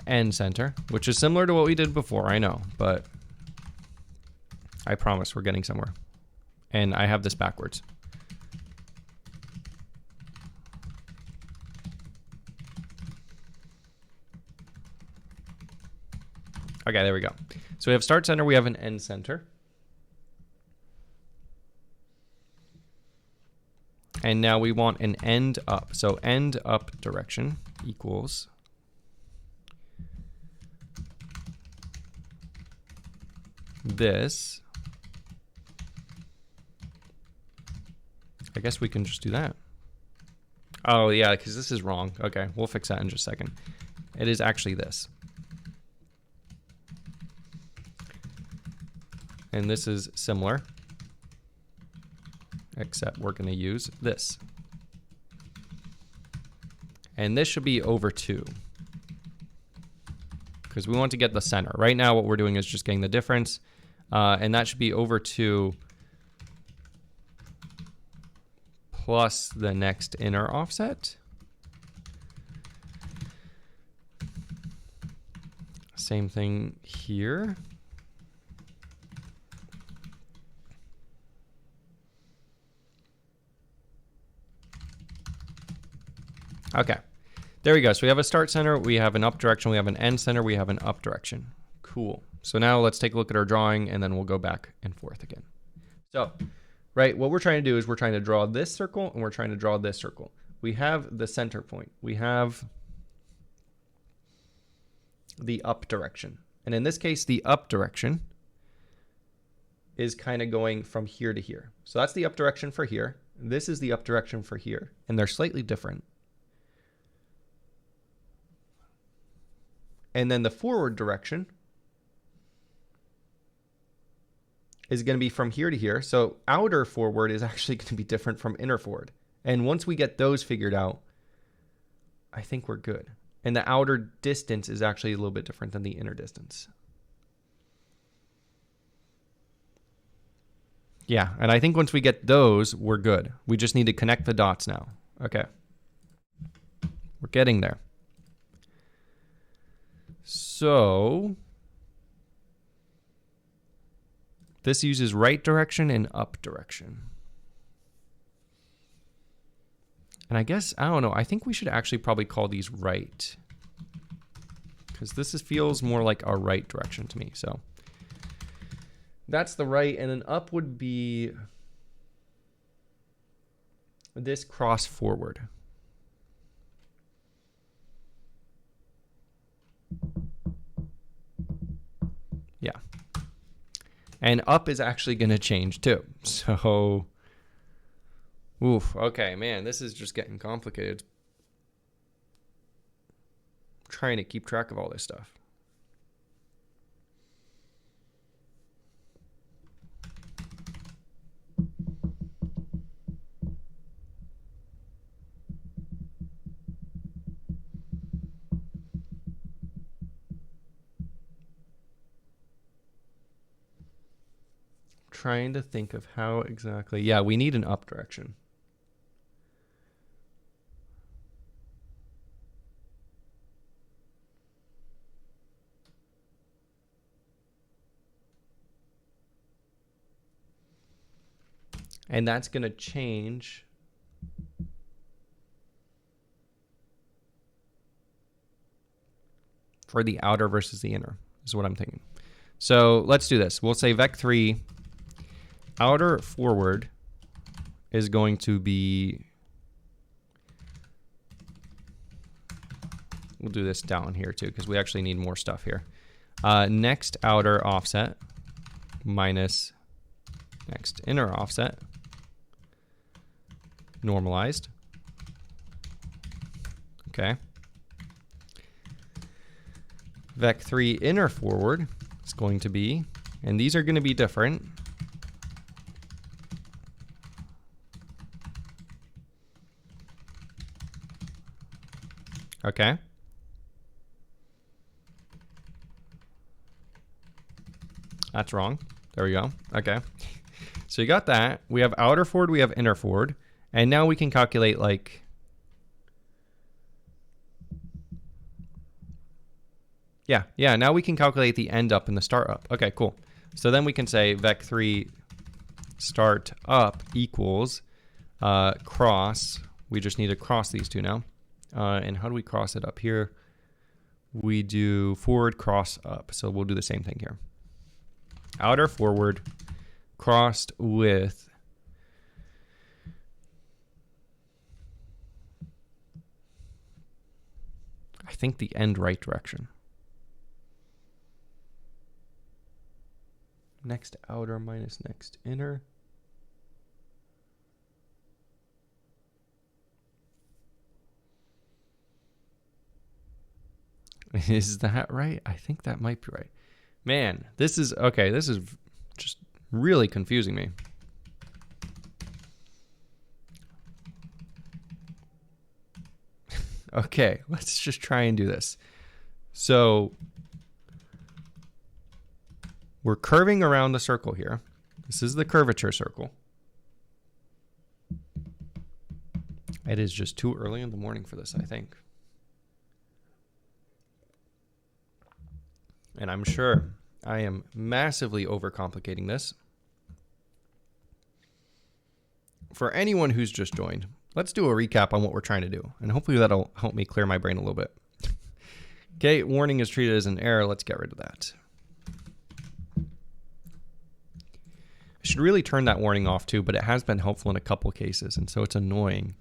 end center, which is similar to what we did before, I know, but I promise we're getting somewhere. And I have this backwards. Okay, there we go. So we have start center, we have an end center. And now we want an end up. So end up direction equals this. I guess we can just do that. Oh yeah, because this is wrong. Okay, we'll fix that in just a second. It is actually this. And this is similar, except we're going to use this. And this should be over 2. Because we want to get the center. Right now what we're doing is just getting the difference. And that should be over 2 plus the next inner offset. Same thing here. Okay, there we go. So we have a start center, we have an up direction, we have an end center, we have an up direction. Cool. So now let's take a look at our drawing and then we'll go back and forth again. So, right, what we're trying to do is we're trying to draw this circle and we're trying to draw this circle. We have the center point. We have the up direction. And in this case, the up direction is kind of going from here to here. So that's the up direction for here. This is the up direction for here. And they're slightly different. And then the forward direction is going to be from here to here. So outer forward is actually going to be different from inner forward. And once we get those figured out, I think we're good. And the outer distance is actually a little bit different than the inner distance. Yeah, and I think once we get those, we're good. We just need to connect the dots now. Okay. We're getting there. So this uses right direction and up direction. And I guess, I don't know, I think we should actually probably call these right. Because this feels more like a right direction to me. So that's the right, and then up would be this cross forward. Yeah. And up is actually going to change too. So, oof, okay, man, this is just getting complicated. I'm trying to keep track of all this stuff. Trying to think of how exactly. Yeah, we need an up direction. And that's going to change for the outer versus the inner, is what I'm thinking. So let's do this. We'll say vec3 outer forward is going to be, we'll do this down here too, because we actually need more stuff here. Next outer offset minus next inner offset normalized. Okay. Vec3 inner forward is going to be, and these are going to be different. Okay. That's wrong. There we go. Okay. So you got that. We have outer forward, we have inner forward. And now we can calculate like, yeah, now we can calculate the end up and the start up. Okay, cool. So then we can say vec3 start up equals cross. We just need to cross these two now. And how do we cross it up here? We do forward cross up. So we'll do the same thing here. Outer forward crossed with I think the end right direction. Next outer minus next inner. Is that right? I think that might be right. Man, this is okay. This is Just really confusing me. Okay, let's just try and do this. So we're curving around the circle here. This is the curvature circle. It is just too early in the morning for this, I think. And I'm sure I am massively overcomplicating this. For anyone who's just joined, let's do a recap on what we're trying to do. And hopefully that'll help me clear my brain a little bit. Okay, warning is treated as an error. Let's get rid of that. I should really turn that warning off too, but it has been helpful in a couple cases. And so it's annoying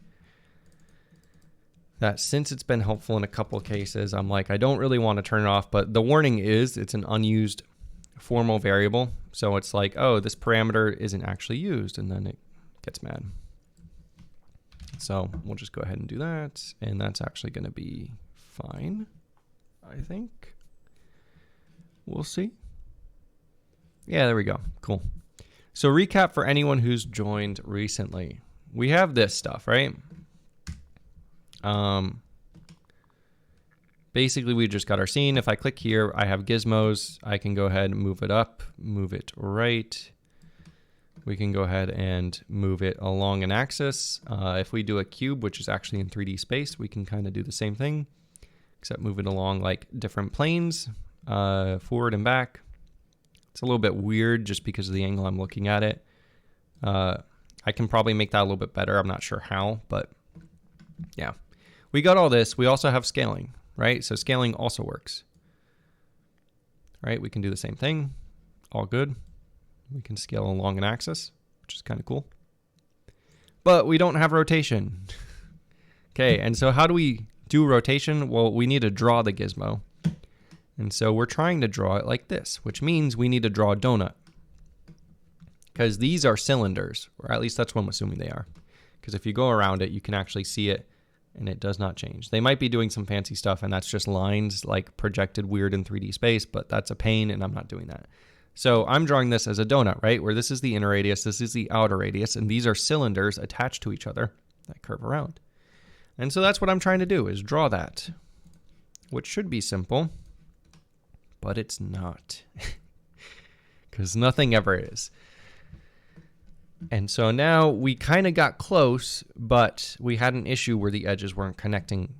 that since it's been helpful in a couple cases, I'm like, I don't really want to turn it off, but the warning is it's an unused formal variable. So it's like, oh, this parameter isn't actually used, and then it gets mad. So we'll just go ahead and do that. And that's actually going to be fine, I think. We'll see. Yeah, there we go. Cool. So recap for anyone who's joined recently. We have this stuff, right? Basically, we just got our scene. If I click here, I have gizmos. I can go ahead and move it up, move it right. We can go ahead and move it along an axis. If we do a cube, which is actually in 3D space, we can kind of do the same thing, except move it along like different planes, forward and back. It's a little bit weird just because of the angle I'm looking at it. I can probably make that a little bit better. I'm not sure how, but yeah. We got all this. We also have scaling, right? So scaling also works, right? We can do the same thing. All good. We can scale along an axis, which is kind of cool. But we don't have rotation. Okay, and so how do we do rotation? Well, we need to draw the gizmo. And so we're trying to draw it like this, which means we need to draw a donut. Because these are cylinders, or at least that's what I'm assuming they are. Because if you go around it, you can actually see it, and it does not change. They might be doing some fancy stuff, and that's just lines like projected weird in 3D space, but that's a pain, and I'm not doing that. So I'm drawing this as a donut, right? Where this is the inner radius, this is the outer radius, and these are cylinders attached to each other that curve around. And so that's what I'm trying to do, is draw that, which should be simple, but it's not. Because nothing ever is. And so now we kind of got close, but we had an issue where the edges weren't connecting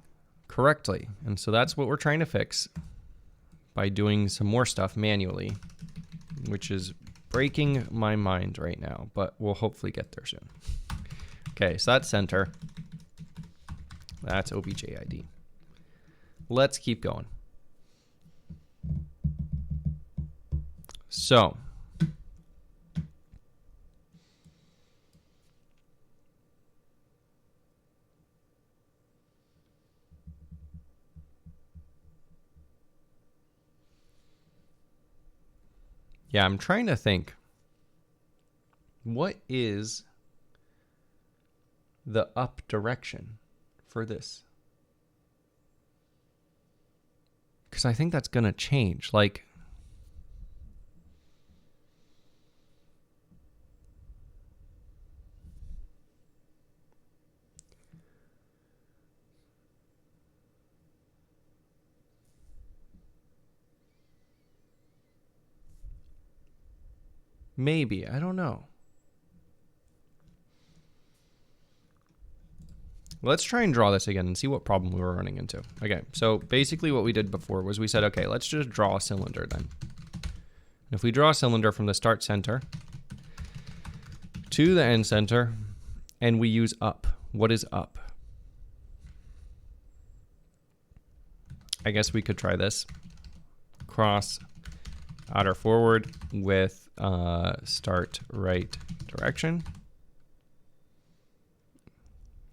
correctly. And so that's what we're trying to fix by doing some more stuff manually, which is breaking my mind right now, but we'll hopefully get there soon. Okay, so that's center. That's OBJID. Let's keep going. So yeah, I'm trying to think. What is the up direction for this? Because I think that's going to change. Like, maybe, I don't know. Let's try and draw this again and see what problem we were running into. Okay, so basically what we did before was we said, okay, let's just draw a cylinder then. And if we draw a cylinder from the start center to the end center, and we use up. What is up? I guess we could try this. Cross outer forward with start right direction.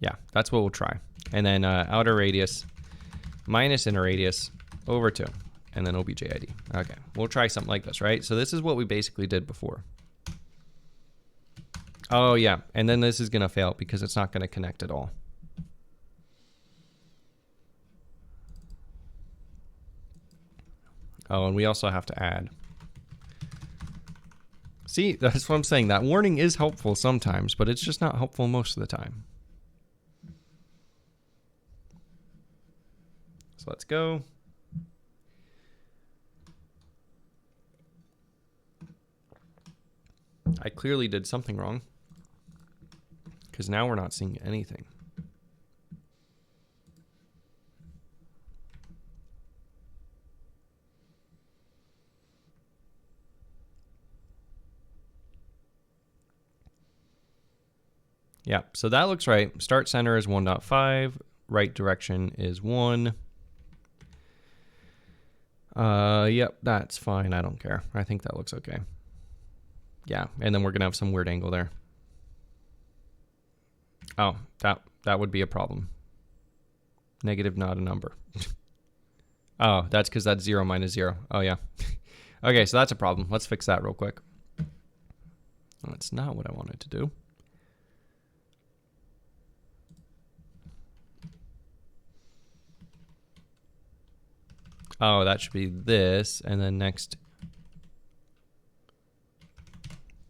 Yeah, that's what we'll try. And then outer radius minus inner radius over 2. And then OBJID. Okay, we'll try something like this, right? So this is what we basically did before. Oh, yeah. And then this is going to fail because it's not going to connect at all. Oh, and we also have to add See, that's what I'm saying. That warning is helpful sometimes, but it's just not helpful most of the time. So let's go. I clearly did something wrong, because now we're not seeing anything. Yeah, so that looks right. Start center is 1.5. Right direction is 1. Yep, that's fine. I don't care. I think that looks okay. Yeah, and then we're going to have some weird angle there. Oh, that would be a problem. Negative, not a number. Oh, that's because that's 0 minus 0. Oh, yeah. Okay, so that's a problem. Let's fix that real quick. That's not what I wanted to do. Oh, that should be this, and then next.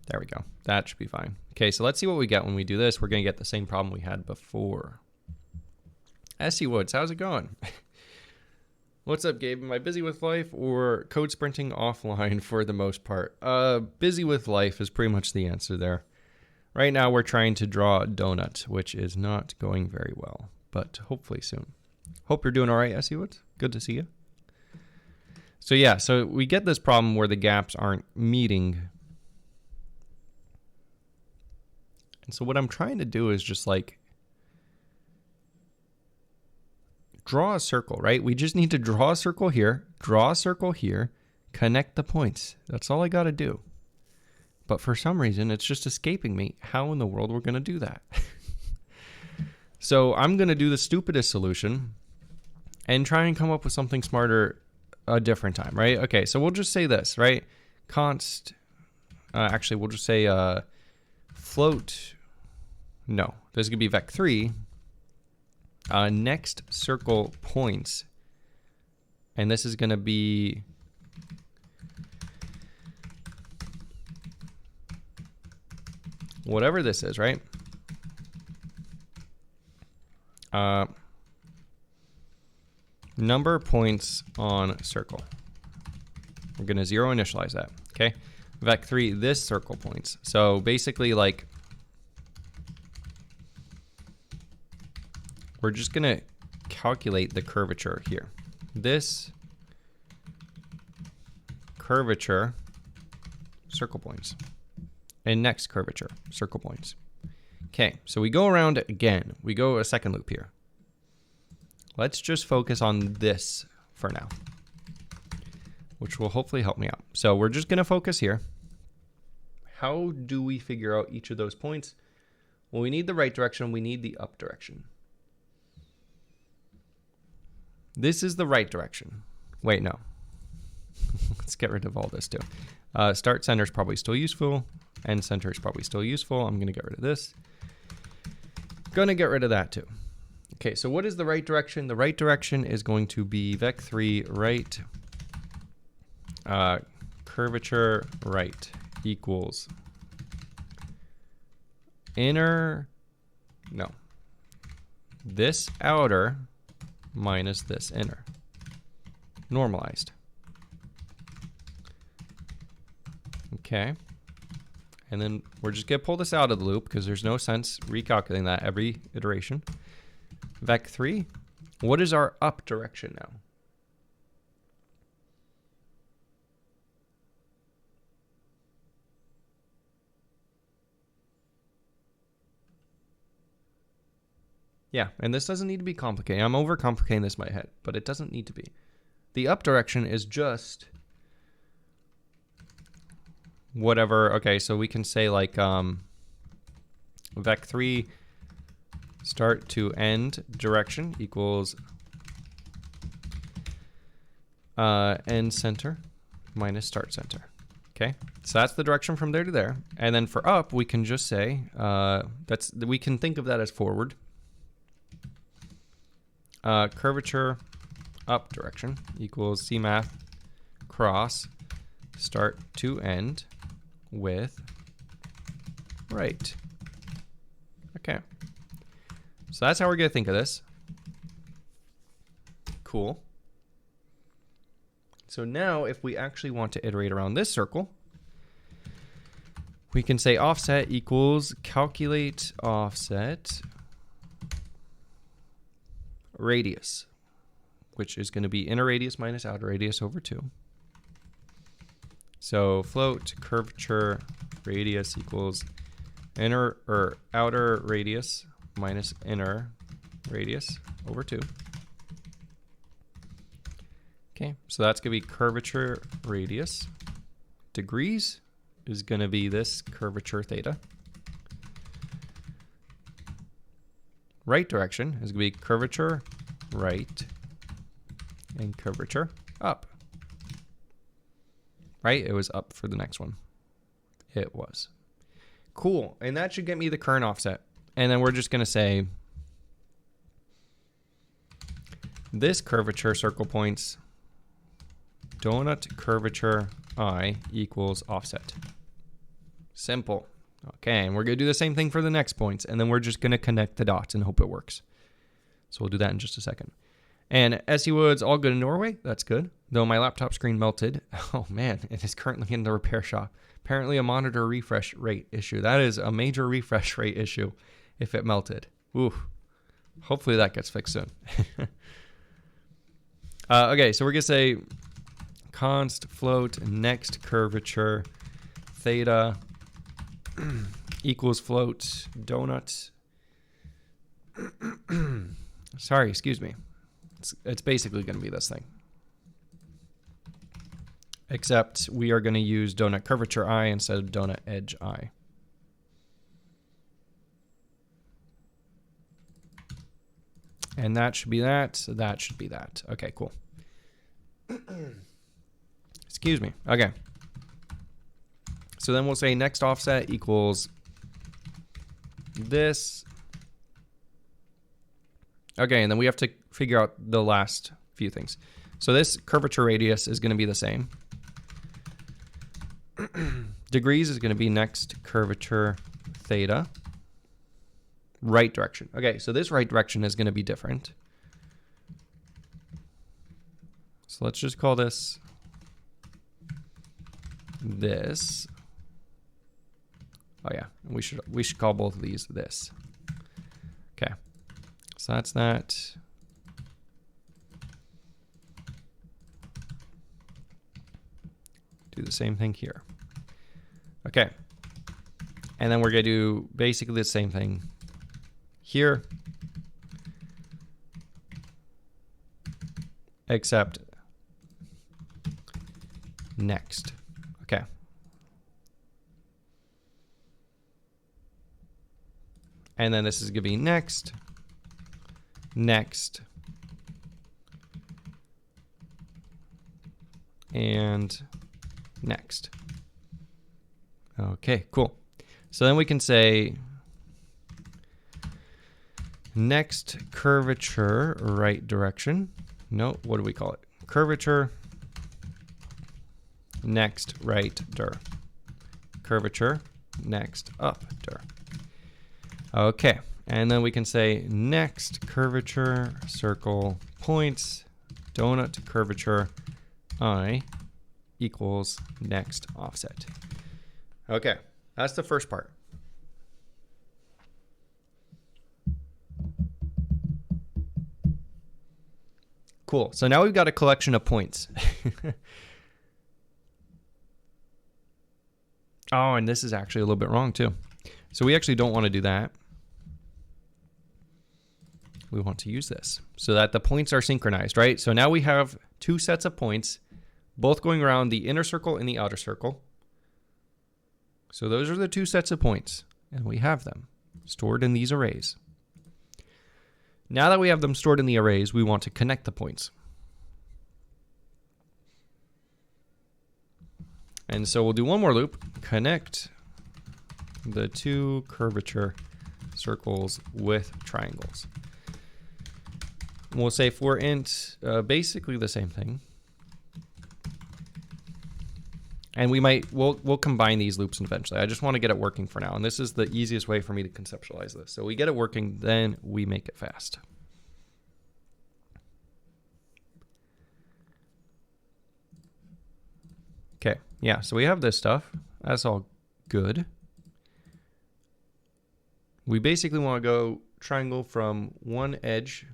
There we go. That should be fine. Okay, so let's see what we get when we do this. We're going to get the same problem we had before. SC Woods, how's it going? What's up, Gabe? Am I busy with life or code sprinting offline for the most part? Busy with life is pretty much the answer there. Right now, we're trying to draw a donut, which is not going very well, but hopefully soon. Hope you're doing all right, SC Woods. Good to see you. So yeah, so we get this problem where the gaps aren't meeting. And so what I'm trying to do is just like draw a circle, right? We just need to draw a circle here, connect the points. That's all I got to do. But for some reason, it's just escaping me how in the world we're going to do that. So I'm going to do the stupidest solution and try and come up with something smarter a different time, right? Okay, so we'll just say this, right? Const, actually, we'll just say float. No, this is going to be vec3. Next circle points. And this is going to be whatever this is, right? Number points on circle. We're going to 0 initialize that, okay? Vec3, this circle points. So basically, like, we're just going to calculate the curvature here. This curvature, circle points. And next curvature, circle points. Okay, so we go around again. We go a second loop here. Let's just focus on this for now, which will hopefully help me out. So we're just going to focus here. How do we figure out each of those points? Well, we need the right direction. We need the up direction. This is the right direction. Wait, no. Let's get rid of all this too. Start center is probably still useful. End center is probably still useful. I'm going to get rid of this. Going to get rid of that too. Okay, so what is the right direction? The right direction is going to be vec3 right, curvature right equals inner, no, this outer minus this inner, normalized. Okay, and then we're just gonna pull this out of the loop because there's no sense recalculating that every iteration. Vec3, what is our up direction now? Yeah, and this doesn't need to be complicated. I'm overcomplicating this in my head, but it doesn't need to be. The up direction is just whatever. Okay, so we can say like vec3 start to end direction equals end center minus start center. Okay, so that's the direction from there to there. And then for up, we can just say we can think of that as forward. Curvature up direction equals CMath cross start to end with right. Okay. So that's how we're going to think of this. Cool. So now if we actually want to iterate around this circle, we can say offset equals calculate offset radius, which is going to be inner radius minus outer radius over 2. So float curvature radius equals inner or outer radius minus inner radius over 2. Okay, so that's going to be curvature radius. Degrees is going to be this curvature theta. Right direction is going to be curvature right and curvature up. Right? It was up for the next one. It was. Cool. And that should get me the current offset. And then we're just going to say this curvature circle points donut curvature I equals offset. Simple. Okay, and we're going to do the same thing for the next points, and then we're just going to connect the dots and hope it works. So we'll do that in just a second. And SE Woods, all good in Norway. That's good. Though my laptop screen melted. Oh man, it is currently in the repair shop. Apparently a monitor refresh rate issue. That is a major refresh rate issue if it melted. Ooh. Hopefully that gets fixed soon. Okay, so we're going to say const float next curvature theta equals float donut. Sorry, excuse me. It's basically going to be this thing. Except we are going to use donut curvature I instead of donut edge I. And that should be that. That should be that. Okay, cool. Excuse me. Okay. So then we'll say next offset equals this. Okay, and then we have to figure out the last few things. So this curvature radius is going to be the same. Degrees is going to be next curvature theta. Right direction. Okay, so this right direction is going to be different. So let's just call this this. Oh yeah, we should call both of these this. Okay, so that's that. Do the same thing here. Okay, and then we're gonna do basically the same thing here, except next. Okay. And then this is going to be next, next, and next. Okay, cool. So then we can say next curvature right direction. No, what do we call it? Curvature next right dir. Curvature next up dir. Okay, and then we can say next curvature circle points donut curvature I equals next offset. Okay, that's the first part. Cool, so now we've got a collection of points. Oh, and this is actually a little bit wrong too. So we actually don't want to do that. We want to use this so that the points are synchronized, right? So now we have two sets of points, both going around the inner circle and the outer circle. So those are the two sets of points, and we have them stored in these arrays. Now that we have them stored in the arrays, we want to connect the points. And so we'll do one more loop, connect the two curvature circles with triangles. We'll say for int, basically the same thing. And we'll combine these loops eventually. I just want to get it working for now. And this is the easiest way for me to conceptualize this. So we get it working, then we make it fast. Okay, yeah, so we have this stuff. That's all good. We basically want to go triangle from one edge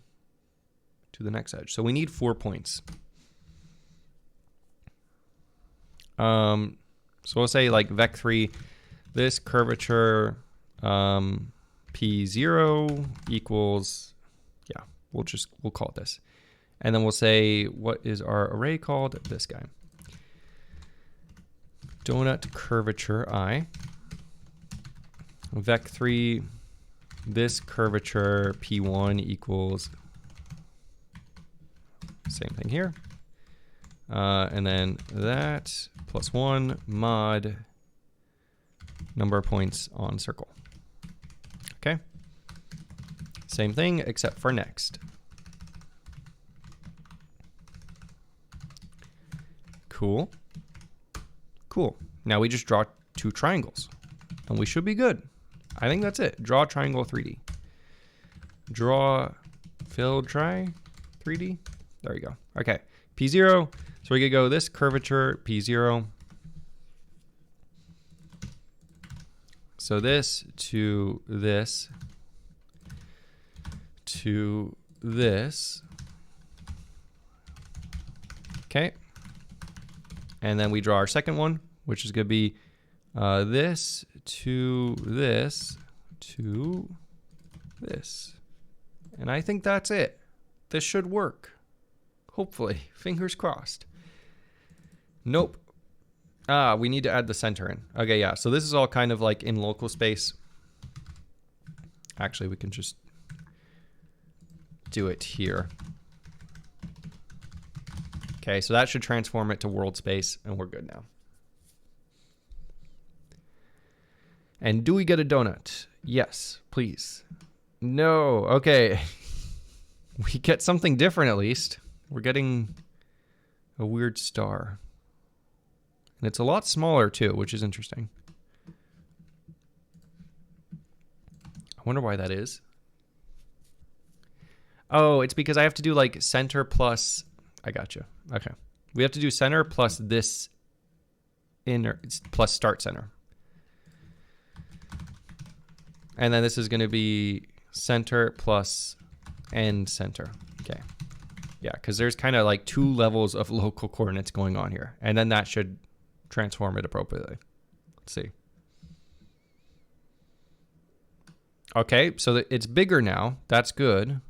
to the next edge. So we need 4 points. So we'll say like vec3, this curvature P0 equals, yeah, we'll call it this. And then we'll say, what is our array called? This guy. Donut curvature I. Vec3, this curvature P1 equals, same thing here. And then that plus 1 mod number of points on circle. Okay. Same thing except for next. Cool. Cool. Now we just draw 2 triangles and we should be good. I think that's it. Draw triangle 3D. Draw filled tri 3D. There you go. Okay. P0. So we could go this curvature P0. So this to this to this. Okay. And then we draw our second one, which is going to be this to this to this. And I think that's it. This should work. Hopefully. Fingers crossed. Nope. We need to add the center in. Okay, yeah. So this is all kind of like in local space. Actually, we can just do it here. Okay, so that should transform it to world space, and we're good now. And do we get a donut? Yes, please. No, okay. We get something different at least. We're getting a weird star. And it's a lot smaller too, which is interesting. I wonder why that is. Oh, it's because I have to do like center plus... I gotcha. Okay. We have to do center plus this inner plus start center. And then this is going to be center plus end center. Okay. Yeah, because there's kind of like 2 levels of local coordinates going on here. And then that should transform it appropriately. Let's see. Okay, so it's bigger now. That's good.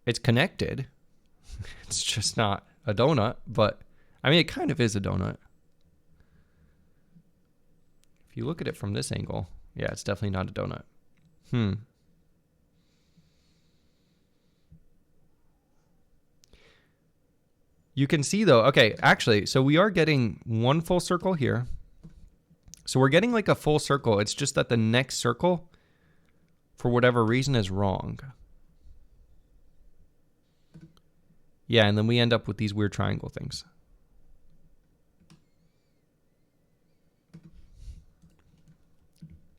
It's connected. It's just not a donut, but I mean, it kind of is a donut. If you look at it from this angle, yeah, it's definitely not a donut. You can see though, okay, actually, so we are getting 1 full circle here. So we're getting like a full circle. It's just that the next circle, for whatever reason, is wrong. Yeah, and then we end up with these weird triangle things.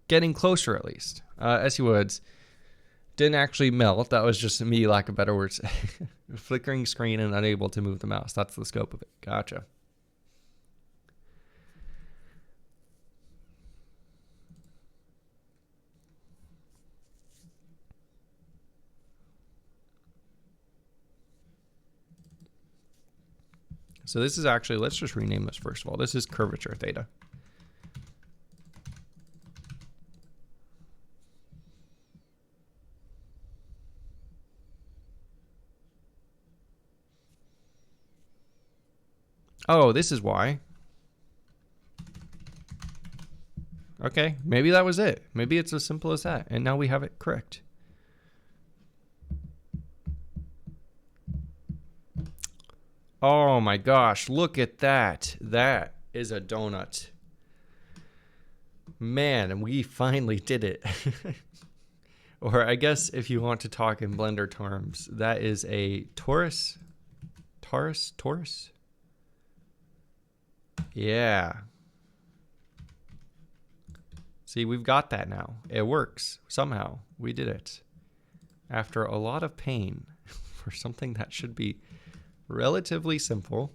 Getting closer, at least. SE Woods didn't actually melt. That was just me, lack of better words. Flickering screen and unable to move the mouse. That's the scope of it. Gotcha. So this is actually, let's just rename this first of all. This is curvature theta. Oh, this is why. Okay, maybe that was it. Maybe it's as simple as that. And now we have it correct. Oh my gosh, look at that. That is a donut. Man, we finally did it. Or I guess if you want to talk in Blender terms, that is a torus? Torus? Yeah. See, we've got that now. It works. Somehow. We did it. After a lot of pain for something that should be relatively simple.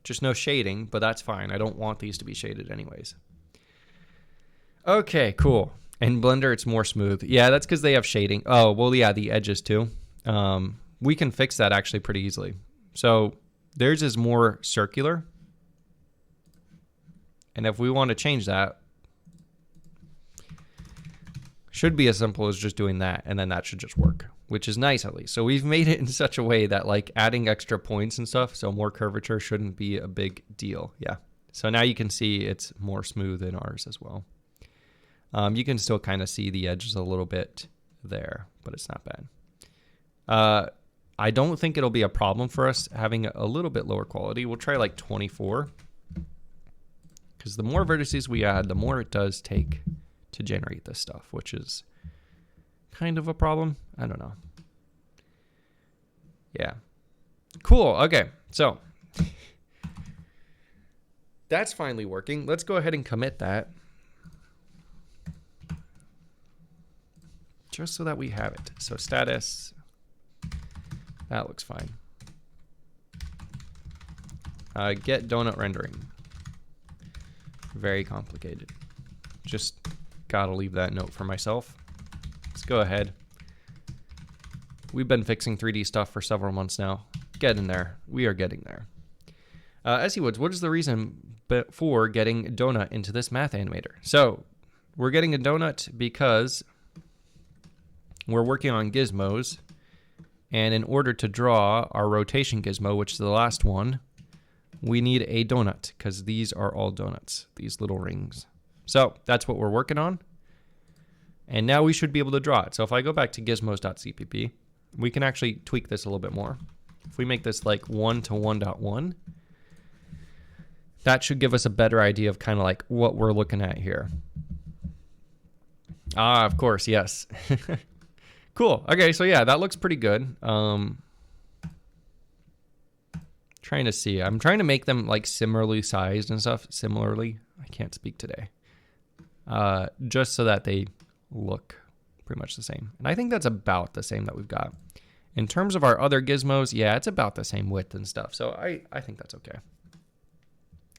Just no shading, but that's fine. I don't want these to be shaded anyways. Okay, cool. In Blender, it's more smooth. Yeah, that's because they have shading. Oh, well, yeah, the edges too. We can fix that actually pretty easily. So theirs is more circular. And if we want to change that, should be as simple as just doing that, and then that should just work, which is nice at least. So we've made it in such a way that like adding extra points and stuff, so more curvature shouldn't be a big deal. Yeah. So now you can see it's more smooth in ours as well. You can still kind of see the edges a little bit there, but it's not bad. I don't think it'll be a problem for us having a little bit lower quality. We'll try like 24. Because the more vertices we add, the more it does take to generate this stuff, which is kind of a problem. I don't know. Yeah. Cool. Okay. So that's finally working. Let's go ahead and commit that. Just so that we have it. So status. That looks fine. Get donut rendering. Very complicated. Just gotta leave that note for myself. Let's go ahead. We've been fixing 3D stuff for several months now. Get in there. We are getting there. Essie Woods, what is the reason for getting donut into this math animator? So we're getting a donut because we're working on gizmos, and in order to draw our rotation gizmo, which is the last one, we need a donut because these are all donuts, these little rings. So that's what we're working on. And now we should be able to draw it. So if I go back to gizmos.cpp, we can actually tweak this a little bit more. If we make this like 1 to 1.1, that should give us a better idea of kind of like what we're looking at here. Ah, of course, yes. Cool. Okay, so yeah, that looks pretty good. Trying to see. I'm trying to make them like similarly sized and stuff. Similarly. I can't speak today. Just so that they look pretty much the same. And I think that's about the same that we've got. In terms of our other gizmos, yeah, it's about the same width and stuff. So I think that's okay.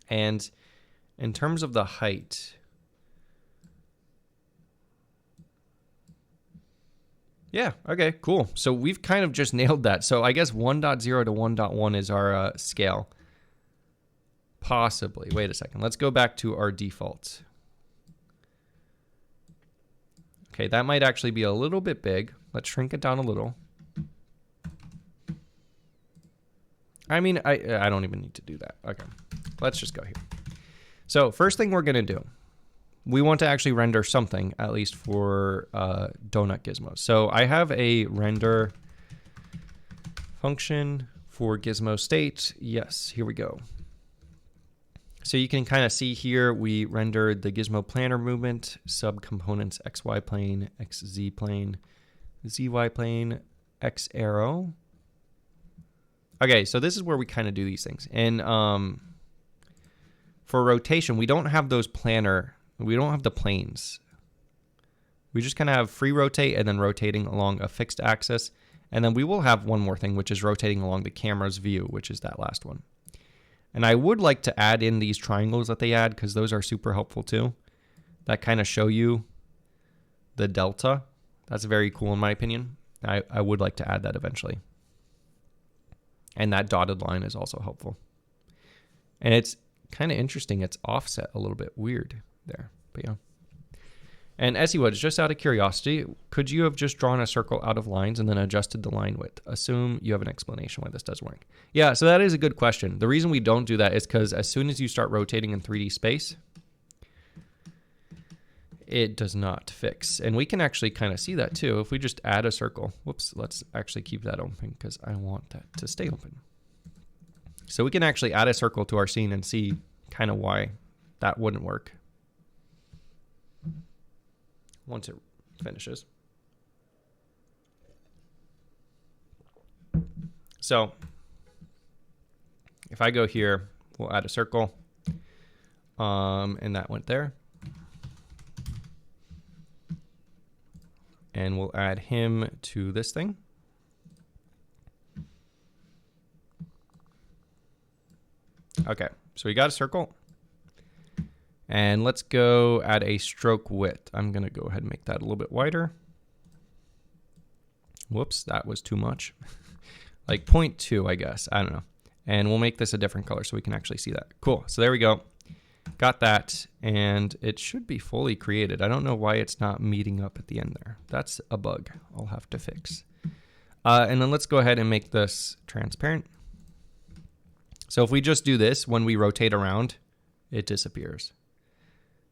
And in terms of the height, yeah, okay, cool. So we've kind of just nailed that. So I guess 1.0 to 1.1 is our scale. Possibly. Wait a second. Let's go back to our default. Okay, that might actually be a little bit big. Let's shrink it down a little. I mean, I don't even need to do that. Okay, let's just go here. So first thing we're going to do, we want to actually render something, at least for donut gizmos. So I have a render function for gizmo state. Yes, here we go. So you can kind of see here, we rendered the gizmo planner movement, subcomponents XY plane, XZ plane, ZY plane, X arrow. Okay, so this is where we kind of do these things. And for rotation, we don't have those planner. We don't have the planes. We just kind of have free rotate and then rotating along a fixed axis. And then we will have one more thing, which is rotating along the camera's view, which is that last one. And I would like to add in these triangles that they add because those are super helpful too. That kind of show you the delta. That's very cool in my opinion. I would like to add that eventually. And that dotted line is also helpful. And it's kind of interesting. It's offset a little bit weird there, but yeah. And Essie Woods, just out of curiosity, could you have just drawn a circle out of lines and then adjusted the line width? Assume you have an explanation why this doesn't work. Yeah, so that is a good question. The reason we don't do that is because as soon as you start rotating in 3D space, it does not fix. And we can actually kind of see that too. If we just add a circle, whoops, let's actually keep that open because I want that to stay open. So we can actually add a circle to our scene and see kind of why that wouldn't work once it finishes. So if I go here, we'll add a circle. And that went there. And we'll add him to this thing. Okay, so we got a circle. And let's go add a stroke width. I'm going to go ahead and make that a little bit wider. Whoops, that was too much. Like 0.2, I guess. I don't know. And we'll make this a different color so we can actually see that. Cool. So there we go. Got that. And it should be fully created. I don't know why it's not meeting up at the end there. That's a bug I'll have to fix. And then let's go ahead and make this transparent. So if we just do this, when we rotate around, it disappears.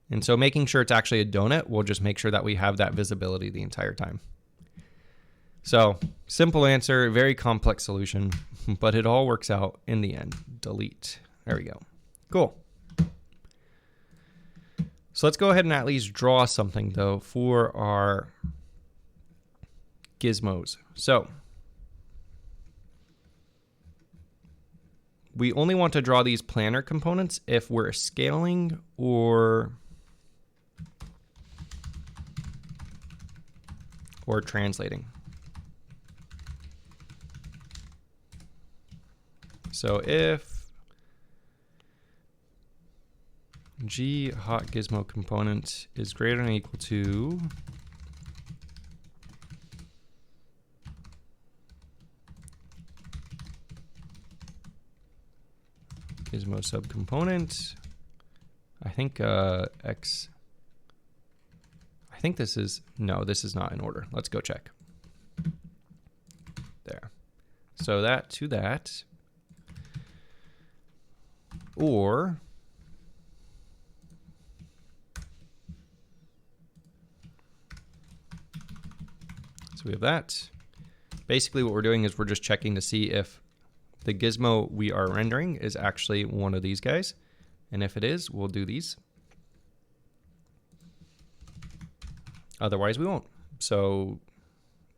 And so making sure it's actually a donut, we'll just make sure that we have that visibility the entire time. So simple answer, very complex solution, but it all works out in the end. Delete. There we go. Cool. So let's go ahead and at least draw something though for our gizmos. So we only want to draw these planar components if we're scaling or translating. So if G hot gizmo component is greater than or equal to gizmo subcomponent, I think X, I think this is, no, this is not in order. Let's go check. There. So that to that, or so we have that. Basically what we're doing is we're just checking to see if the gizmo we are rendering is actually one of these guys. And if it is, we'll do these. Otherwise we won't. So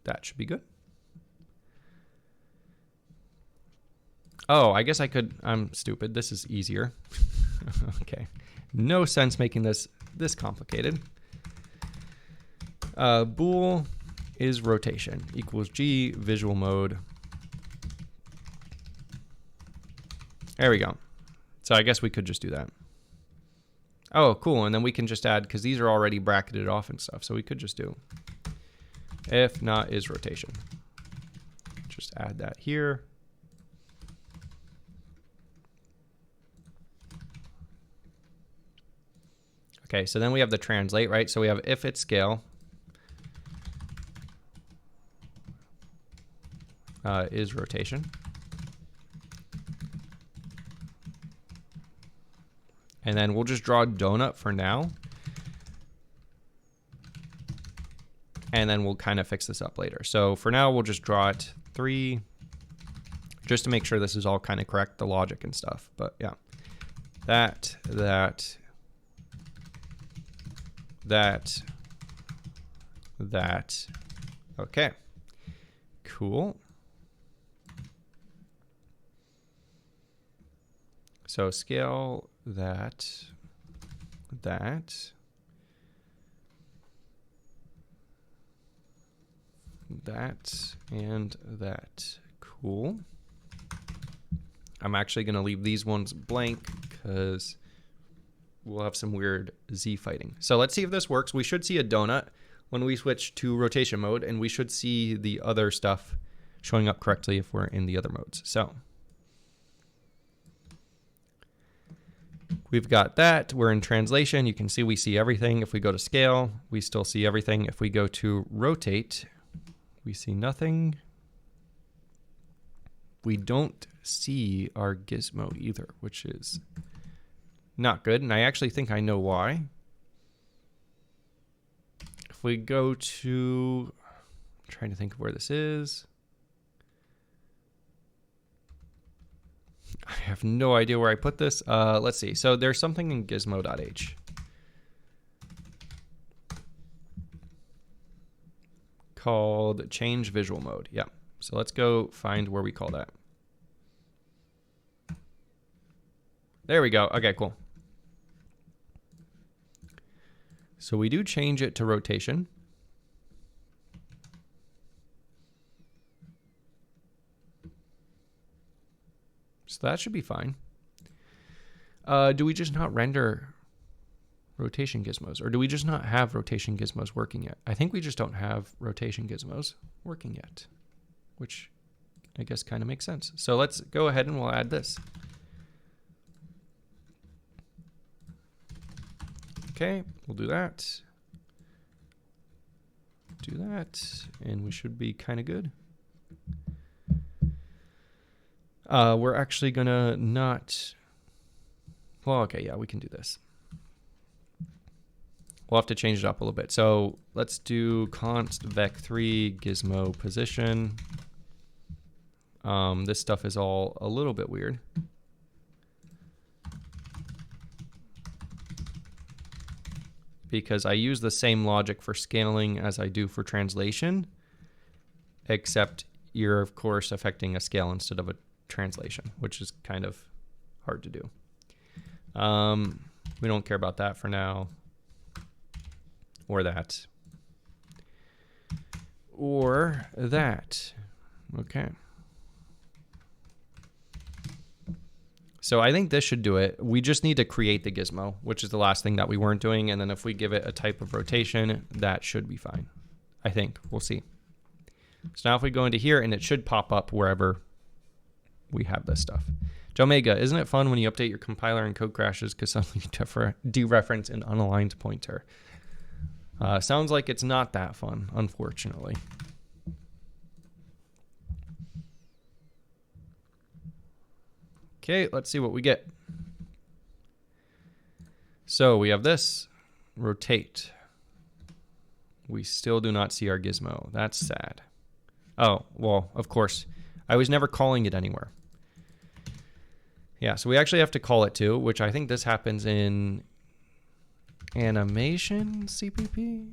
that should be good. Oh, I guess I could, I'm stupid. This is easier. Okay. No sense making this complicated. Bool is rotation equals G visual mode. There we go. So I guess we could just do that. Oh, cool. And then we can just add, because these are already bracketed off and stuff. So we could just do if not is rotation. Just add that here. Okay, so then we have the translate, right? So we have if it's scale is rotation. And then we'll just draw a donut for now. And then we'll kind of fix this up later. So for now, we'll just draw it 3, just to make sure this is all kind of correct, the logic and stuff. But yeah, that. Okay, cool. So scale that, and that. Cool. I'm actually going to leave these ones blank because we'll have some weird Z fighting. So let's see if this works. We should see a donut when we switch to rotation mode, and we should see the other stuff showing up correctly if we're in the other modes. So we've got that. We're in translation. You can see we see everything. If we go to scale, we still see everything. If we go to rotate, we see nothing. We don't see our gizmo either, which is not good. And I actually think I know why. If we go to, I'm trying to think of where this is. I have no idea where I put this. Let's see. So there's something in gizmo.h called change visual mode. Yeah. So let's go find where we call that. There we go. Okay, cool. So we do change it to rotation. So that should be fine. Do we just not render rotation gizmos? Or do we just not have rotation gizmos working yet? I think we just don't have rotation gizmos working yet, which I guess kind of makes sense. So let's go ahead and we'll add this. Okay, we'll do that. Do that, and we should be kind of good. We're actually gonna not, well, okay, yeah, we can do this. We'll have to change it up a little bit. So let's do const vec3 gizmo position. This stuff is all a little bit weird. Because I use the same logic for scaling as I do for translation, except you're of course affecting a scale instead of a translation, which is kind of hard to do. We don't care about that for now, or that, or that. Okay. So I think this should do it. We just need to create the gizmo, which is the last thing that we weren't doing. And then if we give it a type of rotation, that should be fine. I think. We'll see. So now if we go into here, and it should pop up wherever we have this stuff. Jomega, isn't it fun when you update your compiler and code crashes because suddenly you dereference an unaligned pointer? Sounds like it's not that fun, unfortunately. Okay, let's see what we get. So we have this, rotate. We still do not see our gizmo. That's sad. Oh, well, of course. I was never calling it anywhere. Yeah, so we actually have to call it too, which I think this happens in animation CPP.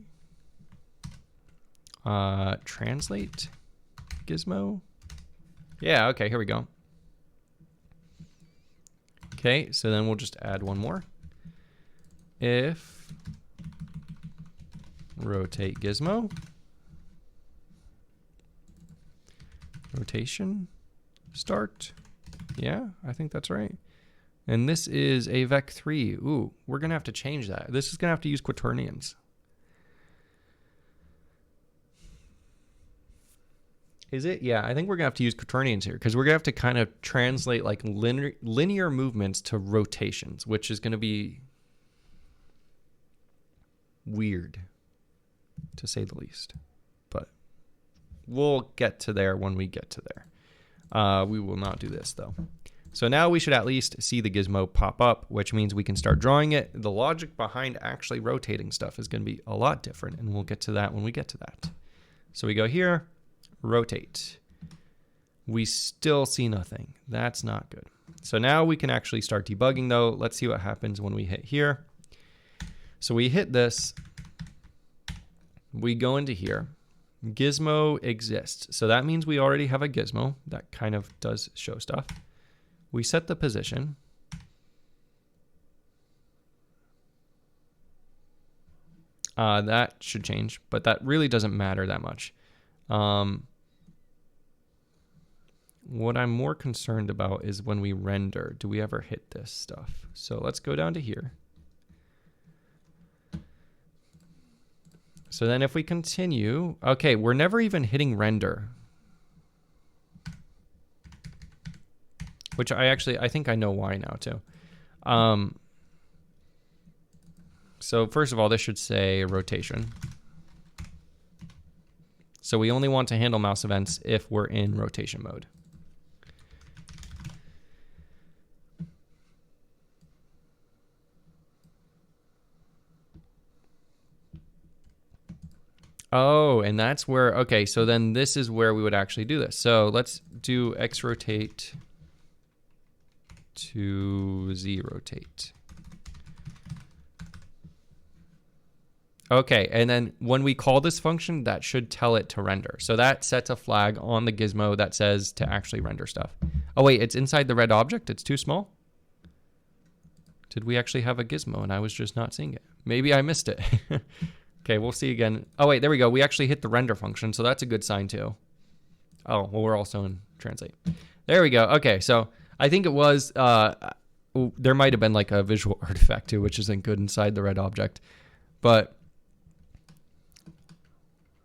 Translate gizmo. Yeah, okay, here we go. Okay, so then we'll just add one more. If rotate gizmo, rotation, start. Yeah, I think that's right. And this is a vec3. Ooh, we're going to have to change that. This is going to have to use quaternions. Is it? Yeah, I think we're going to have to use quaternions here because we're going to have to kind of translate like linear movements to rotations, which is going to be weird, to say the least. But we'll get to there when we get to there. We will not do this, though. So now we should at least see the gizmo pop up, which means we can start drawing it. The logic behind actually rotating stuff is going to be a lot different, and we'll get to that when we get to that. So we go here. Rotate. We still see nothing. That's not good. So now we can actually start debugging though. Let's see what happens when we hit here. So we hit this. We go into here. Gizmo exists. So that means we already have a gizmo that kind of does show stuff. We set the position. That should change, but that really doesn't matter that much. What I'm more concerned about is when we render, do we ever hit this stuff? So let's go down to here. So then if we continue, okay, we're never even hitting render. Which I think I know why now too. So first of all, this should say rotation. So we only want to handle mouse events if we're in rotation mode. Oh, and that's where, okay, so then this is where we would actually do this. So let's do X rotate to Z rotate. Okay, and then when we call this function, that should tell it to render. So that sets a flag on the gizmo that says to actually render stuff. Oh wait, it's inside the red object? It's too small? Did we actually have a gizmo and I was just not seeing it? Maybe I missed it. Okay, we'll see again. Oh wait, there we go. We actually hit the render function, so that's a good sign too. Oh, well, we're also in translate. There we go. Okay, so I think it was, there might have been like a visual artifact too, which isn't good inside the red object. But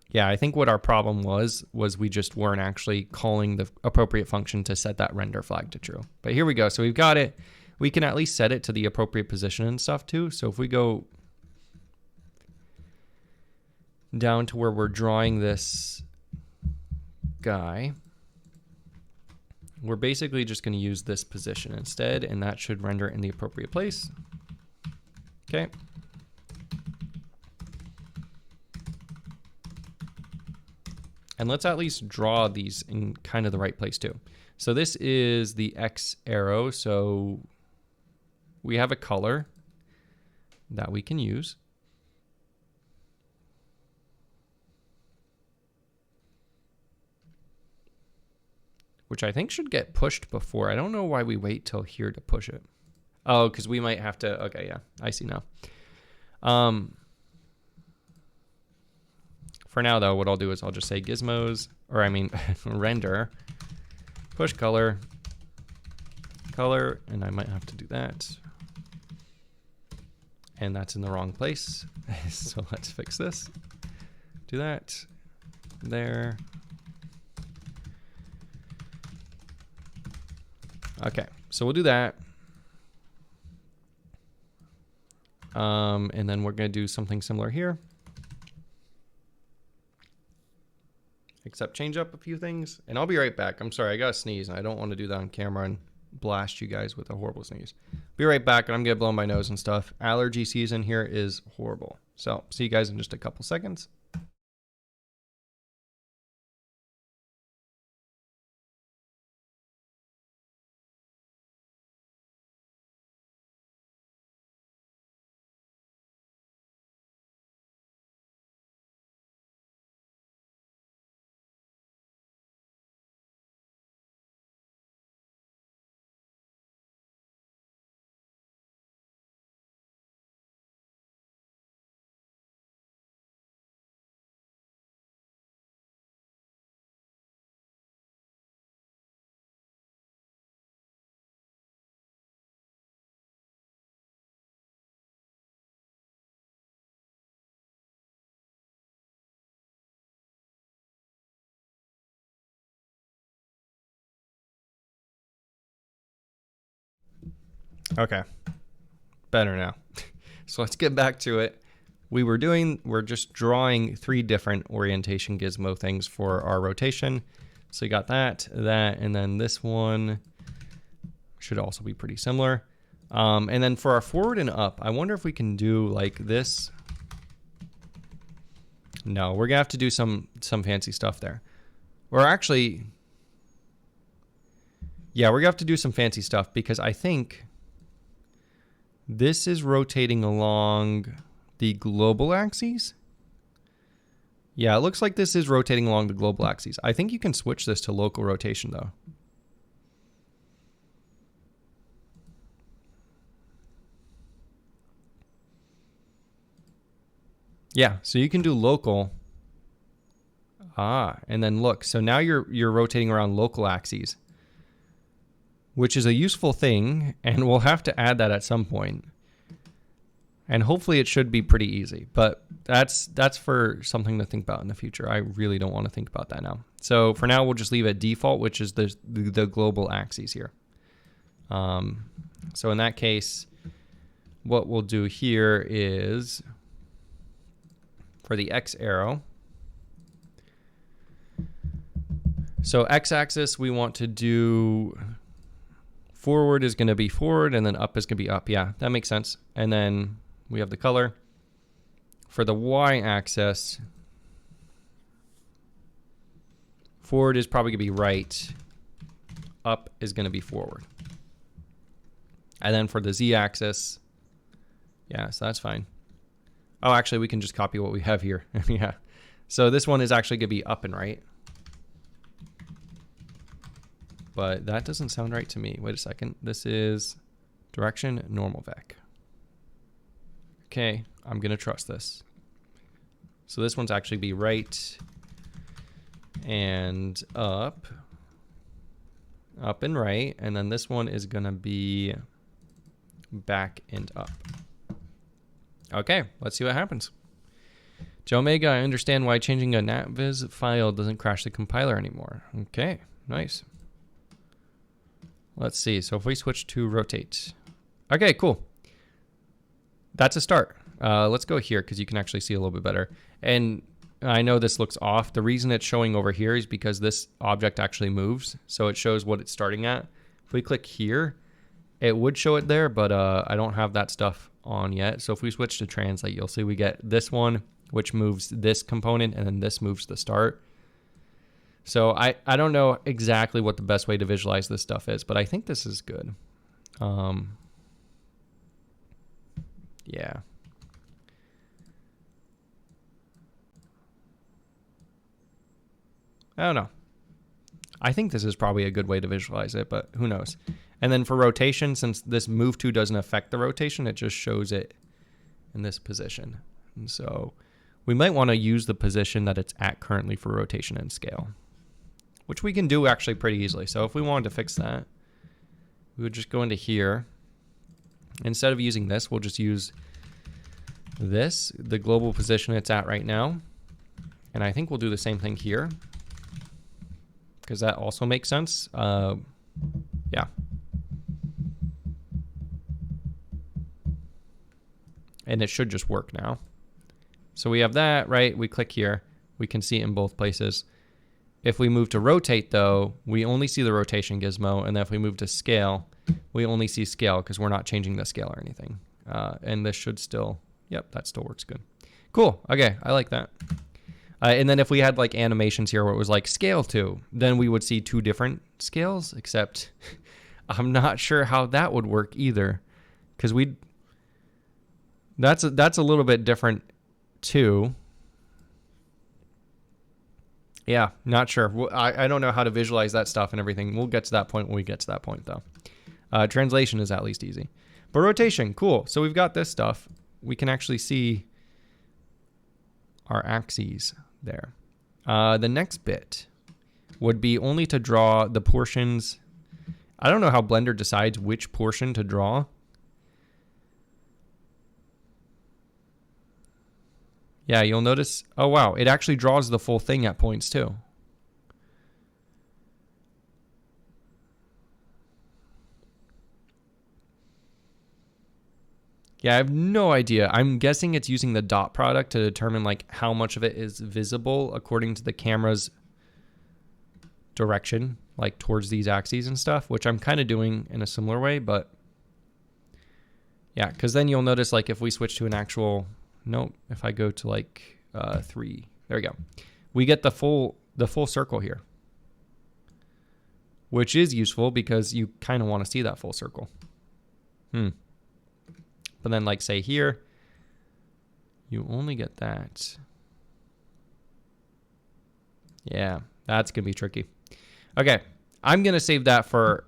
yeah, I think what our problem was we just weren't actually calling the appropriate function to set that render flag to true. But here we go. So we've got it. We can at least set it to the appropriate position and stuff too. So if we go down to where we're drawing this guy, we're basically just going to use this position instead, and that should render in the appropriate place. Okay. And let's at least draw these in kind of the right place too. So this is the X arrow. So we have a color that we can use. Which I think should get pushed before. I don't know why we wait till here to push it. Oh, because we might have to, okay, yeah, I see now. For now though, what I'll do is I'll just say gizmos, or I mean render, push color, and I might have to do that. And that's in the wrong place. So let's fix this. Do that, there. Okay, so we'll do that. And then we're gonna do something similar here. Except change up a few things, and I'll be right back. I'm sorry, I gotta sneeze, and I don't want to do that on camera and blast you guys with a horrible sneeze. Be right back, and I'm gonna blow my nose and stuff. Allergy season here is horrible. So, see you guys in just a couple seconds. Okay, better now. So let's get back to it. We're just drawing 3 different orientation gizmo things for our rotation. So you got that, and then this one should also be pretty similar. And then for our forward and up, I wonder if we can do like this. No, we're gonna have to do some fancy stuff there. Or actually, yeah, we're gonna have to do some fancy stuff because I think this is rotating along the global axes. Yeah, it looks like this is rotating along the global axes. I think you can switch this to local rotation though. Yeah, so you can do local. And then look, so now you're rotating around local axes, which is a useful thing, and we'll have to add that at some point. And hopefully it should be pretty easy, but that's for something to think about in the future. I really don't want to think about that now. So for now, we'll just leave it default, which is the global axes here. So in that case, what we'll do here is for the X arrow. So X-axis, we want to do forward is going to be forward, and then up is going to be up. Yeah, that makes sense. And then we have the color. For the Y-axis, forward is probably going to be right. Up is going to be forward. And then for the Z-axis, yeah, so that's fine. Oh, actually, we can just copy what we have here. Yeah. So this one is actually going to be up and right. But that doesn't sound right to me. Wait a second. This is Direction, normal vec. Okay, I'm going to trust this. So this one's actually be right and up and right. And then this one is going to be back and up. Okay, let's see what happens. Joe Omega, I understand why changing a NatViz file doesn't crash the compiler anymore. Okay, nice. Let's see. So if we switch to rotate. Okay, cool. That's a start. Let's go here because you can actually see a little bit better. And I know this looks off. The reason it's showing over here is because this object actually moves. So it shows what it's starting at. If we click here, it would show it there, but I don't have that stuff on yet. So if we switch to translate, you'll see we get this one, which moves this component, and then this moves the start. So I don't know exactly what the best way to visualize this stuff is, but I think this is good. Yeah. I don't know. I think this is probably a good way to visualize it, but who knows? And then for rotation, since this move to doesn't affect the rotation, it just shows it in this position. And so we might want to use the position that it's at currently for rotation and scale, which we can do actually pretty easily. So if we wanted to fix that, we would just go into here. Instead of using this, we'll just use this, the global position it's at right now. And I think we'll do the same thing here, because that also makes sense. Yeah. And it should just work now. So we have that, right? We click here. We can see it in both places. If we move to rotate, though, we only see the rotation gizmo. And then if we move to scale, we only see scale because we're not changing the scale or anything. And this should still, yep, that still works good. Cool. Okay, I like that. And then if we had like animations here where it was like scale to, then we would see two different scales, except I'm not sure how that would work either. Because that's a little bit different too. Yeah, not sure. I don't know how to visualize that stuff and everything. We'll get to that point when we get to that point though. Translation is at least easy. But rotation, cool. So we've got this stuff. We can actually see our axes there. The next bit would be only to draw the portions. I don't know how Blender decides which portion to draw. Yeah, you'll notice, oh wow, it actually draws the full thing at points too. Yeah, I have no idea. I'm guessing it's using the dot product to determine like how much of it is visible according to the camera's direction, like towards these axes and stuff, which I'm kind of doing in a similar way, but yeah, because then you'll notice like if we switch to an actual, nope, if I go to like 3, there we go. We get the full circle here, which is useful because you kind of want to see that full circle. But then like say here, you only get that. Yeah, that's going to be tricky. Okay, I'm going to save that for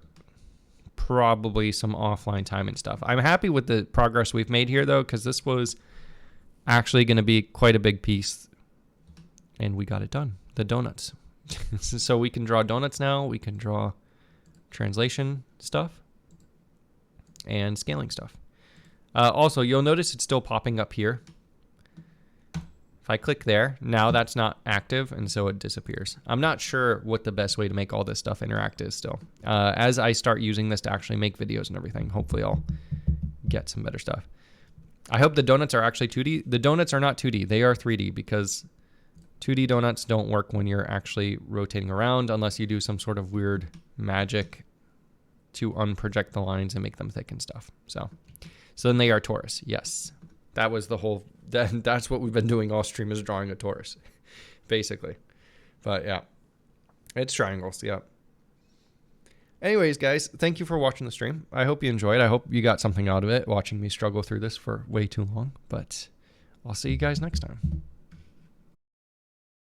probably some offline time and stuff. I'm happy with the progress we've made here though, because this was actually going to be quite a big piece. And we got it done, the donuts. So we can draw donuts now. We can draw translation stuff and scaling stuff. Also, you'll notice it's still popping up here. If I click there, now that's not active, and so it disappears. I'm not sure what the best way to make all this stuff interact is still. As I start using this to actually make videos and everything, hopefully I'll get some better stuff. I hope the donuts are actually 2D. The donuts are not 2D. They are 3D because 2D donuts don't work when you're actually rotating around unless you do some sort of weird magic to unproject the lines and make them thick and stuff. So then they are torus. Yes. That was the whole, that's what we've been doing all stream, is drawing a torus, basically. But yeah, it's triangles. Yeah. Anyways, guys, thank you for watching the stream. I hope you enjoyed. I hope you got something out of it watching me struggle through this for way too long, but I'll see you guys next time.